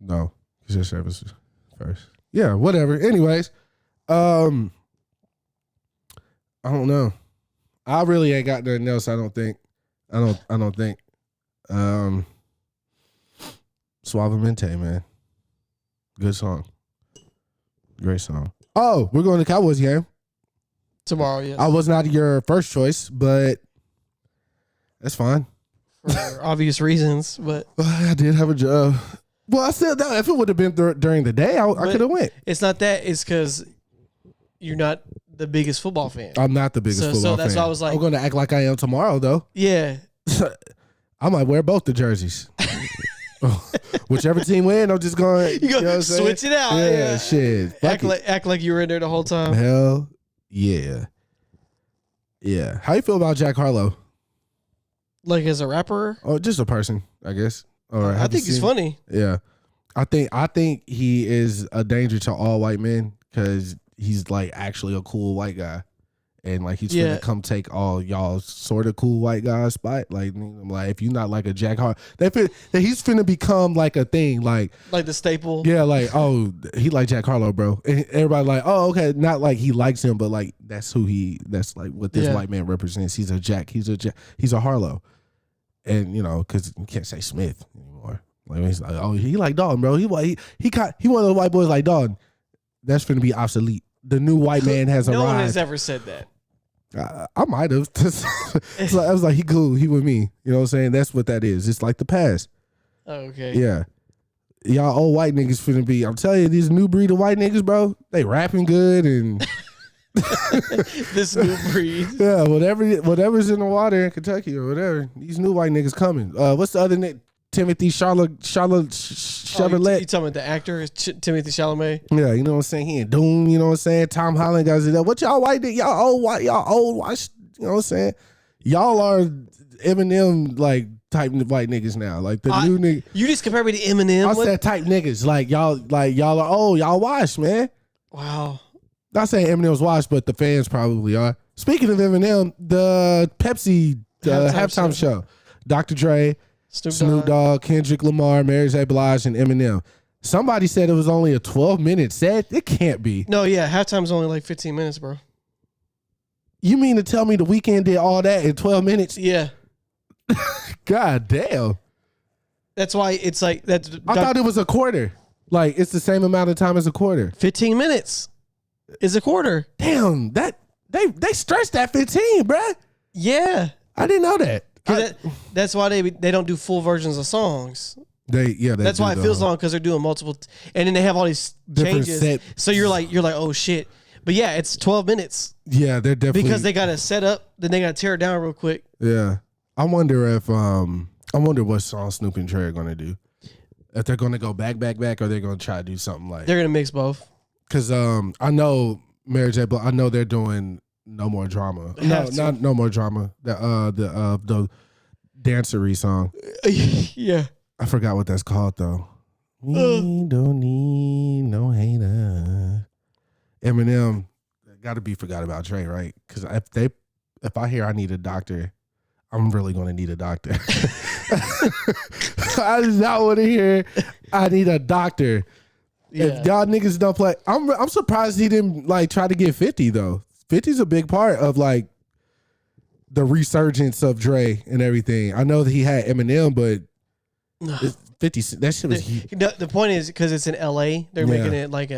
Speaker 1: No, your service was first. Yeah, whatever. Anyways, I don't know. I really ain't got nothing else. I don't think. Suavemente, man. Good song. Great song. Oh, we're going to the Cowboys game
Speaker 2: Tomorrow, yes.
Speaker 1: I was not your first choice, but that's fine.
Speaker 2: For obvious reasons, but
Speaker 1: I did have a job. Well, I said that if it would have been during the day, I could have went.
Speaker 2: It's not that. It's because you're not the biggest football fan.
Speaker 1: I'm not the biggest football fan.
Speaker 2: So that's why I was like,
Speaker 1: I'm going to act like I am tomorrow, though.
Speaker 2: Yeah.
Speaker 1: I might wear both the jerseys. Whichever team win, I'm just going.
Speaker 2: You go
Speaker 1: know what I'm
Speaker 2: switch
Speaker 1: saying?
Speaker 2: it out.
Speaker 1: Yeah, shit.
Speaker 2: Act like you were in there the whole time.
Speaker 1: Hell yeah. Yeah. How you feel about Jack Harlow?
Speaker 2: Like as a rapper?
Speaker 1: Oh, just a person, I guess. Or
Speaker 2: I think he's funny.
Speaker 1: Yeah. I think he is a danger to all white men because he's like actually a cool white guy. And like he's gonna come take all y'all sort of cool white guys spot. Like if you're not like a Jack Harlow, he's finna become like a thing. Like
Speaker 2: the staple.
Speaker 1: Yeah, like, oh, he like Jack Harlow, bro. And everybody like, oh, okay, not like he likes him, but like that's like what this white man represents. He's a Jack. He's a Harlow. And because you can't say Smith anymore. Like he's like, oh, he like Dalton, bro. He one of the white boys like Dalton. That's finna be obsolete. The new white man has arrived.
Speaker 2: No one has ever said that.
Speaker 1: I might have. I was like, he cool. He with me. You know what I'm saying? That's what that is. It's like the past.
Speaker 2: Okay.
Speaker 1: Yeah. Y'all old white niggas finna be. I'm telling you, these new breed of white niggas, bro, they rapping good and
Speaker 2: this new breed.
Speaker 1: Yeah, whatever's in the water in Kentucky or whatever. These new white niggas coming. What's the other nigga? Timothy Chalamet.
Speaker 2: You talking about the actor Timothy Chalamet?
Speaker 1: Yeah, you know what I'm saying? He in Doom, you know what I'm saying? Tom Holland guys in there. What y'all white niggas? Y'all old white, you know what I'm saying? Y'all are Eminem like type white niggas now. Like the new nigga.
Speaker 2: You just compare me to Eminem?
Speaker 1: I said type niggas. Like y'all are old, y'all washed, man.
Speaker 2: Wow.
Speaker 1: Not saying Eminem's washed, but the fans probably are. Speaking of Eminem, the Pepsi halftime show. Dr. Dre, Snoop Dogg, Kendrick Lamar, Mary J. Blige, and Eminem. Somebody said it was only a 12-minute set. It can't be.
Speaker 2: No, yeah, halftime's only like 15 minutes, bro.
Speaker 1: You mean to tell me The Weeknd did all that in 12 minutes?
Speaker 2: Yeah.
Speaker 1: God damn.
Speaker 2: That's why it's like that's.
Speaker 1: I thought it was a quarter. Like it's the same amount of time as a quarter.
Speaker 2: 15 minutes is a quarter.
Speaker 1: Damn, that they stretched that 15, bruh.
Speaker 2: Yeah,
Speaker 1: I didn't know that.
Speaker 2: That's why they don't do full versions of songs.
Speaker 1: That's
Speaker 2: why it feels long because they're doing multiple, and then they have all these
Speaker 1: different
Speaker 2: changes. So you're like oh shit. But yeah, it's 12 minutes.
Speaker 1: Yeah, they're definitely
Speaker 2: because they got to set up, then they got to tear it down real quick.
Speaker 1: Yeah, I wonder what song Snoop and Dre are gonna do. If they're gonna go back, or they're gonna try to do something like.
Speaker 2: They're gonna mix both.
Speaker 1: Cause I know Mary J. Blige, I know they're doing No More Drama. Not No More Drama. The dancery song.
Speaker 2: Yeah.
Speaker 1: I forgot what that's called though. We don't need no hater. Eminem got to be forgot about Dre, right? Because if I hear I need a doctor, I'm really going to need a doctor. I do not want to hear I need a doctor. Yeah. If y'all niggas don't play, I'm surprised he didn't like try to get 50 though. 50's a big part of like the resurgence of Dre and everything. I know that he had Eminem, but 50, that shit was huge.
Speaker 2: The point is because it's in LA, they're making it like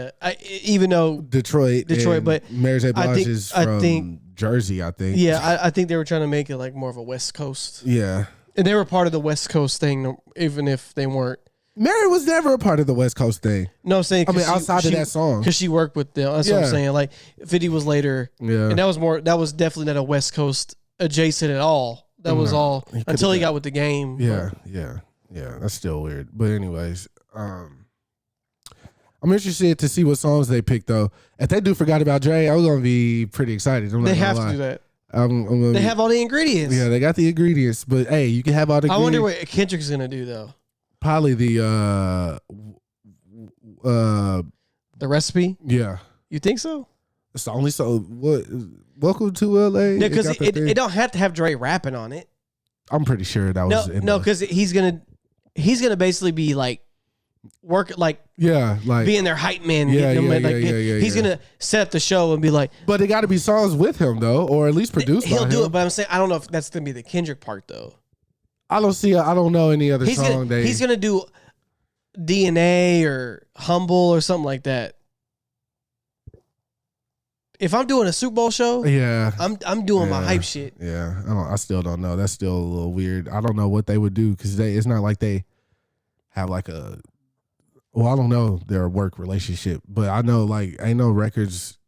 Speaker 2: even though
Speaker 1: Detroit,
Speaker 2: but
Speaker 1: Mary J. Blige is from Jersey, I think.
Speaker 2: Yeah, I think they were trying to make it like more of a West Coast.
Speaker 1: Yeah,
Speaker 2: and they were part of the West Coast thing, even if they weren't.
Speaker 1: Mary was never a part of the West Coast thing.
Speaker 2: No, I'm saying.
Speaker 1: Outside of that song,
Speaker 2: because she worked with them. That's what I'm saying. Like 50 was later.
Speaker 1: Yeah,
Speaker 2: and that was definitely not a West Coast adjacent at all. That was all until he got with the game.
Speaker 1: Yeah, yeah, that's still weird. But anyways, I'm interested to see what songs they pick though. If they do Forgot About Dre, I'm gonna be pretty excited.
Speaker 2: They have to do that. They have all the ingredients.
Speaker 1: Yeah, they got the ingredients. But hey, you can have all the.
Speaker 2: I wonder what Kendrick's gonna do though.
Speaker 1: Probably the
Speaker 2: recipe.
Speaker 1: Yeah,
Speaker 2: you think so?
Speaker 1: It's the only song. What? Welcome to LA.
Speaker 2: Yeah, because it don't have to have Dre rapping on it.
Speaker 1: I'm pretty sure that was
Speaker 2: because he's gonna basically be like work like being their hype man. He's gonna set up the show and be like.
Speaker 1: But it got to be songs with him though, or at least produced.
Speaker 2: He'll
Speaker 1: by
Speaker 2: do
Speaker 1: him.
Speaker 2: it, but I'm saying I don't know if that's gonna be the Kendrick part though.
Speaker 1: I don't know any other song.
Speaker 2: He's gonna do DNA or Humble or something like that. If I'm doing a Super Bowl show, I'm doing my hype shit.
Speaker 1: Yeah, I still don't know. That's still a little weird. I don't know what they would do because it's not like they have like a. Well, I don't know their work relationship, but I know like ain't no records.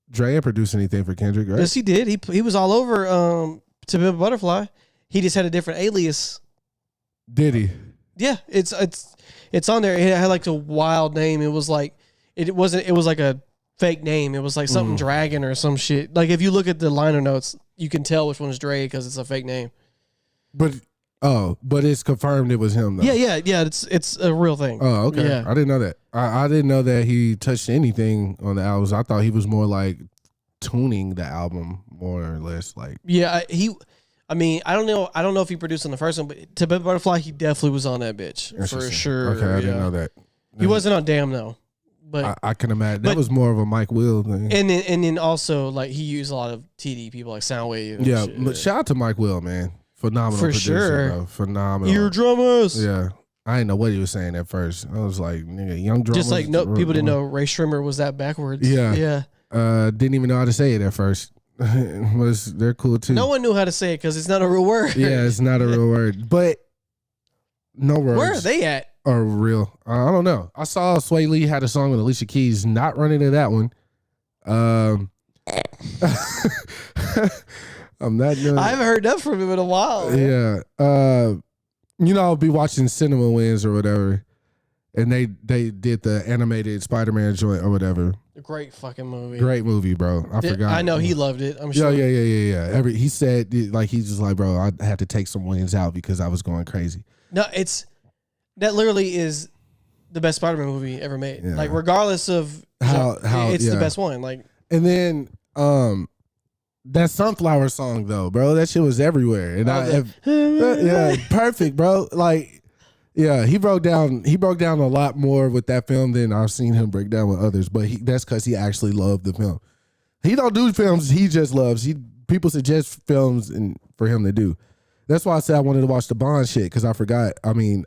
Speaker 1: Dre ain't produced anything for Kendrick, right?
Speaker 2: Yes, he did. He was all over To Pimp a Butterfly. He just had a different alias.
Speaker 1: Did he?
Speaker 2: Yeah, it's on there. It had like a wild name. It was like it wasn't. It was like a fake name. It was like something Dragon or some shit. Like if you look at the liner notes, you can tell which one is Dre because it's a fake name.
Speaker 1: But it's confirmed it was him though.
Speaker 2: Yeah. It's a real thing.
Speaker 1: Oh, okay.
Speaker 2: Yeah.
Speaker 1: I didn't know that. I didn't know that he touched anything on the albums. I thought he was more like tuning the album more or less. Like
Speaker 2: I mean, I don't know if he produced on the first one, but To Pimp a Butterfly, he definitely was on that bitch for sure.
Speaker 1: Okay, I didn't know that.
Speaker 2: He wasn't on Damn though, but
Speaker 1: I can imagine that was more of a Mike Will thing.
Speaker 2: And then also like he used a lot of TD people like Soundwave.
Speaker 1: Yeah, but shout out to Mike Will, man. Phenomenal
Speaker 2: for
Speaker 1: producer,
Speaker 2: sure.
Speaker 1: bro. Phenomenal.
Speaker 2: Eardrummers.
Speaker 1: Yeah. I didn't know what he was saying at first. I was like, nigga, young drummers.
Speaker 2: Just like people didn't know Ray Shrimmer was that backwards.
Speaker 1: Yeah. Didn't even know how to say it at first. They're cool too.
Speaker 2: No one knew how to say it because it's not a real word.
Speaker 1: Yeah, it's not a real word. But no words.
Speaker 2: Where are they at?
Speaker 1: Are real. I don't know. I saw Sway Lee had a song with Alicia Keys. Not running to that one. I'm not doing.
Speaker 2: I haven't heard that from him in a while.
Speaker 1: Yeah. I'll be watching Cinema Wins or whatever, and they did the animated Spider-Man joint or whatever.
Speaker 2: A great fucking movie.
Speaker 1: Great movie, bro. I forgot.
Speaker 2: I know he loved it. I'm sure.
Speaker 1: Yeah. He said like he's just like, bro, I had to take some wins out because I was going crazy.
Speaker 2: No, that literally is the best Spider-Man movie ever made. Yeah. Like regardless of
Speaker 1: how
Speaker 2: it's the best one. Like,
Speaker 1: and then that Sunflower song though, bro, that shit was everywhere, and perfect, bro. Like, yeah, he broke down a lot more with that film than I've seen him break down with others. But that's because he actually loved the film. He don't do films he just loves. People suggest films for him to do. That's why I said I wanted to watch the Bond shit because I forgot. I mean,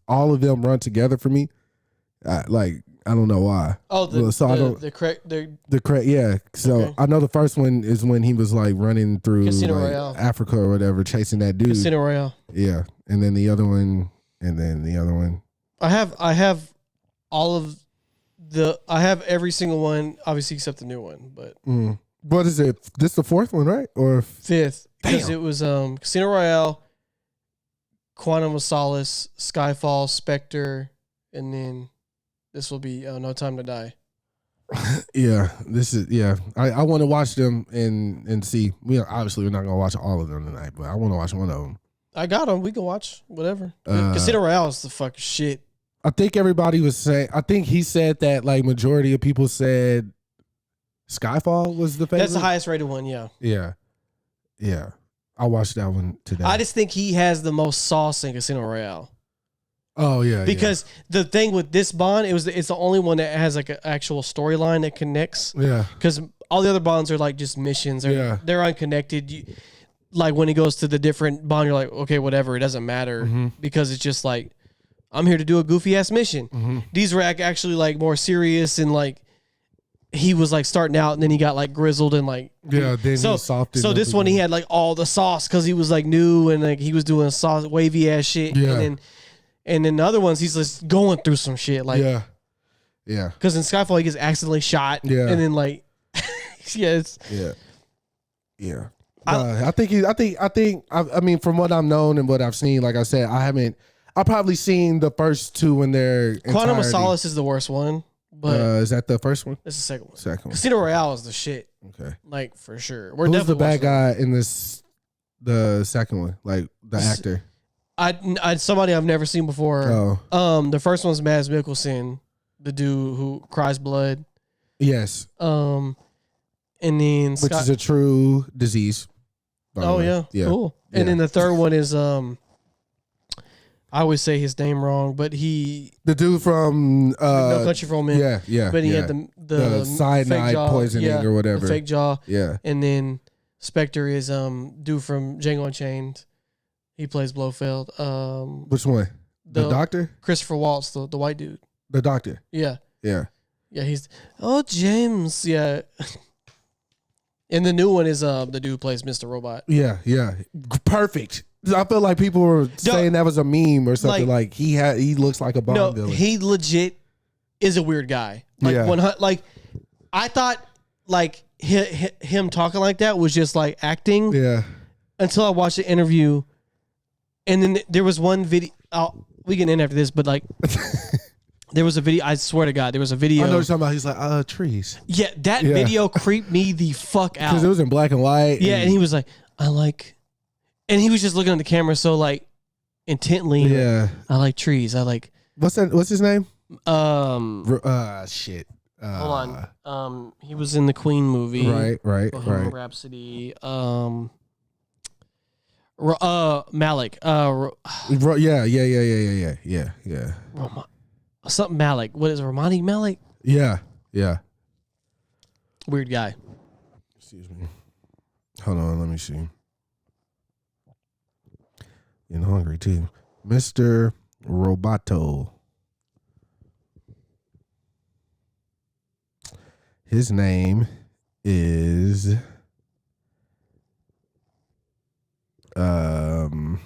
Speaker 1: all of them run together for me. I don't know why.
Speaker 2: Oh, the
Speaker 1: correct. Yeah. So okay. I know the first one is when he was like running through like Africa or whatever, chasing that dude.
Speaker 2: Casino Royale.
Speaker 1: Yeah, and then the other one, I
Speaker 2: have all of I have every single one, obviously except the new one. But
Speaker 1: what is it? This the fourth one, right? Or
Speaker 2: fifth? Because it was Casino Royale, Quantum of Solace, Skyfall, Spectre, and then. This will be No Time to Die.
Speaker 1: Yeah, this is I want to watch them and see. We're not gonna watch all of them tonight, but I want to watch one of them.
Speaker 2: I got them. We can watch whatever. Casino Royale is the fucking shit.
Speaker 1: I think everybody was saying. I think he said that like majority of people said Skyfall was the favorite.
Speaker 2: That's the highest rated one. Yeah.
Speaker 1: Yeah. I watched that one today.
Speaker 2: I just think he has the most sauce in Casino Royale.
Speaker 1: Oh yeah,
Speaker 2: because the thing with this Bond, it's the only one that has like an actual storyline that connects.
Speaker 1: Yeah,
Speaker 2: because all the other Bonds are like just missions. They're unconnected. Like when he goes to the different Bond, you're like, okay, whatever, it doesn't matter because it's just like I'm here to do a goofy ass mission. These were actually like more serious and like he was like starting out and then he got like grizzled and like
Speaker 1: then he softened.
Speaker 2: So this one he had like all the sauce because he was like new and like he was doing sauce wavy ass shit. Yeah. And then the other ones, he's just going through some shit. Like,
Speaker 1: yeah.
Speaker 2: Because in Skyfall, he gets accidentally shot. Yeah. And then like,
Speaker 1: Yeah. I mean, from what I've known and what I've seen, like I said, I've probably seen the first two in their
Speaker 2: Quantum of Solace is the worst one. But
Speaker 1: is that the first one?
Speaker 2: That's the second one.
Speaker 1: Second one.
Speaker 2: Casino Royale is the shit.
Speaker 1: Okay.
Speaker 2: Like, for sure.
Speaker 1: Who's the bad guy in the second one? Like, the actor?
Speaker 2: Somebody I've never seen before.
Speaker 1: Oh.
Speaker 2: The first one's Mads Mikkelsen, the dude who cries blood.
Speaker 1: Yes.
Speaker 2: And then
Speaker 1: which is a true disease.
Speaker 2: Oh yeah. Cool. Yeah. And then the third one is I always say his name wrong, but the
Speaker 1: dude from
Speaker 2: No Country for Old Men.
Speaker 1: Yeah.
Speaker 2: But he had the
Speaker 1: cyanide poisoning or whatever.
Speaker 2: The fake jaw.
Speaker 1: Yeah.
Speaker 2: And then Spectre is dude from Django Unchained. He plays Blofeld.
Speaker 1: Which one? The doctor?
Speaker 2: Christopher Waltz, the white dude.
Speaker 1: The doctor.
Speaker 2: Yeah.
Speaker 1: Yeah.
Speaker 2: Yeah, he's James. Yeah. And the new one is the dude who plays Mr. Robot.
Speaker 1: Yeah. Perfect. I feel like people were saying that was a meme or something. Like he looks like a Bond villain.
Speaker 2: He legit is a weird guy. Like I thought like him talking like that was just like acting.
Speaker 1: Yeah.
Speaker 2: Until I watched the interview. And then there was one video. we can end after this, but like, there was a video. I swear to God, there was a video.
Speaker 1: I know what you're talking about. He's like, trees.
Speaker 2: Yeah, that video creeped me the fuck out.
Speaker 1: Because it was in black and white.
Speaker 2: Yeah, and he was like, and he was just looking at the camera so like intently.
Speaker 1: Yeah.
Speaker 2: Like, I like trees. I like.
Speaker 1: What's his name?
Speaker 2: Shit. Hold on. He was in the Queen movie.
Speaker 1: Right.
Speaker 2: Bohemian Rhapsody. Malik.
Speaker 1: Yeah.
Speaker 2: Something Malik. What is it? Romani Malik?
Speaker 1: Yeah.
Speaker 2: Weird guy.
Speaker 1: Excuse me. Hold on, let me see. Getting hungry too. Mr. Roboto. His name is Rami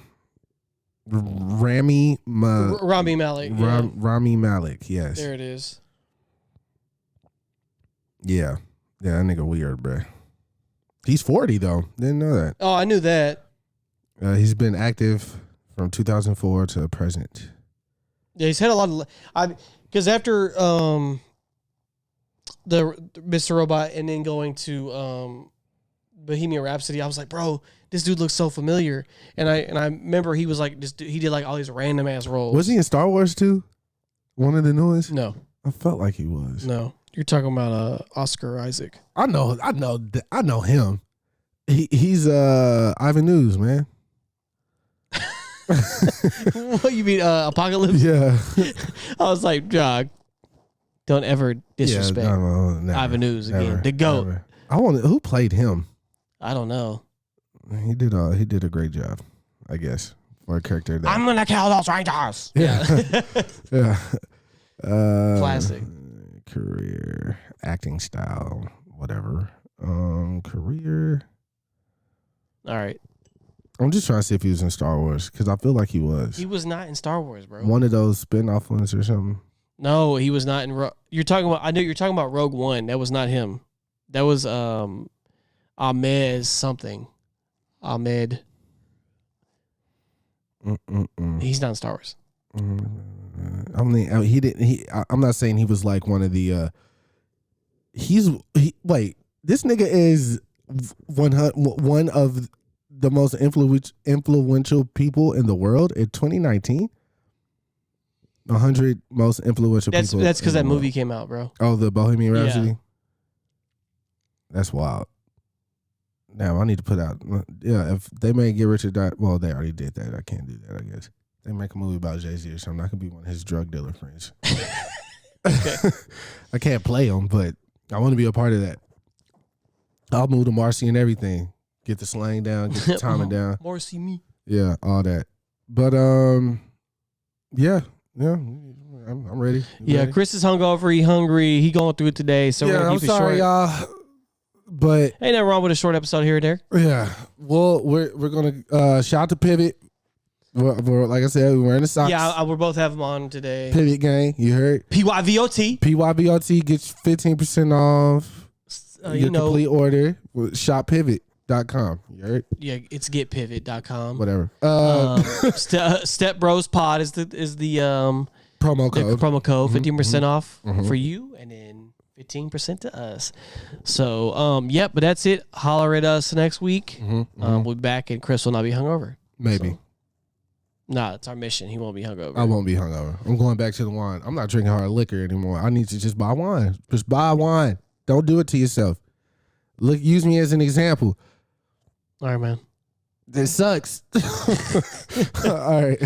Speaker 2: Malik.
Speaker 1: Rami Malik, yes.
Speaker 2: There it is.
Speaker 1: Yeah, that nigga weird, bro. He's 40 though. Didn't know that.
Speaker 2: Oh, I knew that.
Speaker 1: He's been active from 2004 to present.
Speaker 2: Yeah, he's had a lot of. Because after the Mr. Robot and then going to Bohemian Rhapsody, I was like, bro, this dude looks so familiar. And I remember he was like, he did like all these random ass roles.
Speaker 1: Was he in Star Wars too? One of the newest?
Speaker 2: No,
Speaker 1: I felt like he was.
Speaker 2: No, you're talking about Oscar Isaac.
Speaker 1: I know him. He's Ivan News, man.
Speaker 2: What you mean, Apocalypse?
Speaker 1: Yeah.
Speaker 2: I was like, Jog, don't ever disrespect Ivan News again.
Speaker 1: Never,
Speaker 2: the GOAT.
Speaker 1: never. Who played him?
Speaker 2: I don't know.
Speaker 1: He did a great job, I guess, for a character that
Speaker 2: I'm gonna kill those Rangers.
Speaker 1: Yeah. Yeah.
Speaker 2: Classic.
Speaker 1: Career, acting style, whatever. Career.
Speaker 2: All right.
Speaker 1: I'm just trying to see if he was in Star Wars because I feel like he was.
Speaker 2: He was not in Star Wars, bro.
Speaker 1: One of those spin-off ones or something.
Speaker 2: No, he was not in. You're talking about. I know you're talking about Rogue One. That was not him. That was Ahmed something. Ahmed. He's not in Star Wars.
Speaker 1: I'm not saying he was like one of the. Wait. This nigga is one of the most influential people in the world in 2019. 100 most influential people.
Speaker 2: That's because that movie came out, bro.
Speaker 1: Oh, the Bohemian Rhapsody.
Speaker 2: Yeah.
Speaker 1: That's wild. Now I need to put out. Yeah, if they may get Richard. Well, they already did that. I can't do that. I guess they make a movie about Jay-Z or something. I could be one of his drug dealer friends.
Speaker 2: Okay.
Speaker 1: I can't play him, but I want to be a part of that. I'll move to Marcy and everything. Get the slang down, get the timing down.
Speaker 2: Marcy me.
Speaker 1: Yeah, all that. But yeah, I'm ready.
Speaker 2: Ready? Kris is hungover. He hungry. He going through it today. So we're gonna keep it short.
Speaker 1: Y'all. But
Speaker 2: ain't nothing wrong with a short episode here or there.
Speaker 1: Yeah. Well, we're gonna shout out to Pivot. We're like I said, we're wearing the socks.
Speaker 2: Yeah, we'll both have them on today.
Speaker 1: Pivot gang, you heard?
Speaker 2: PYVOT.
Speaker 1: PYVOT gets 15% off your complete order with shoppivot.com. You heard?
Speaker 2: Yeah, it's getpivot.com.
Speaker 1: Whatever.
Speaker 2: StepBros Pod is the
Speaker 1: promo code.
Speaker 2: The promo code 15% off for you, and then 15% to us. So but that's it. Holler at us next week. We'll be back, and Kris will not be hungover.
Speaker 1: Maybe.
Speaker 2: Nah, it's our mission. He won't be hungover.
Speaker 1: I won't be hungover. I'm going back to the wine. I'm not drinking hard liquor anymore. I need to just buy wine. Just buy wine. Don't do it to yourself. Use me as an example.
Speaker 2: All right, man.
Speaker 1: It sucks. All right.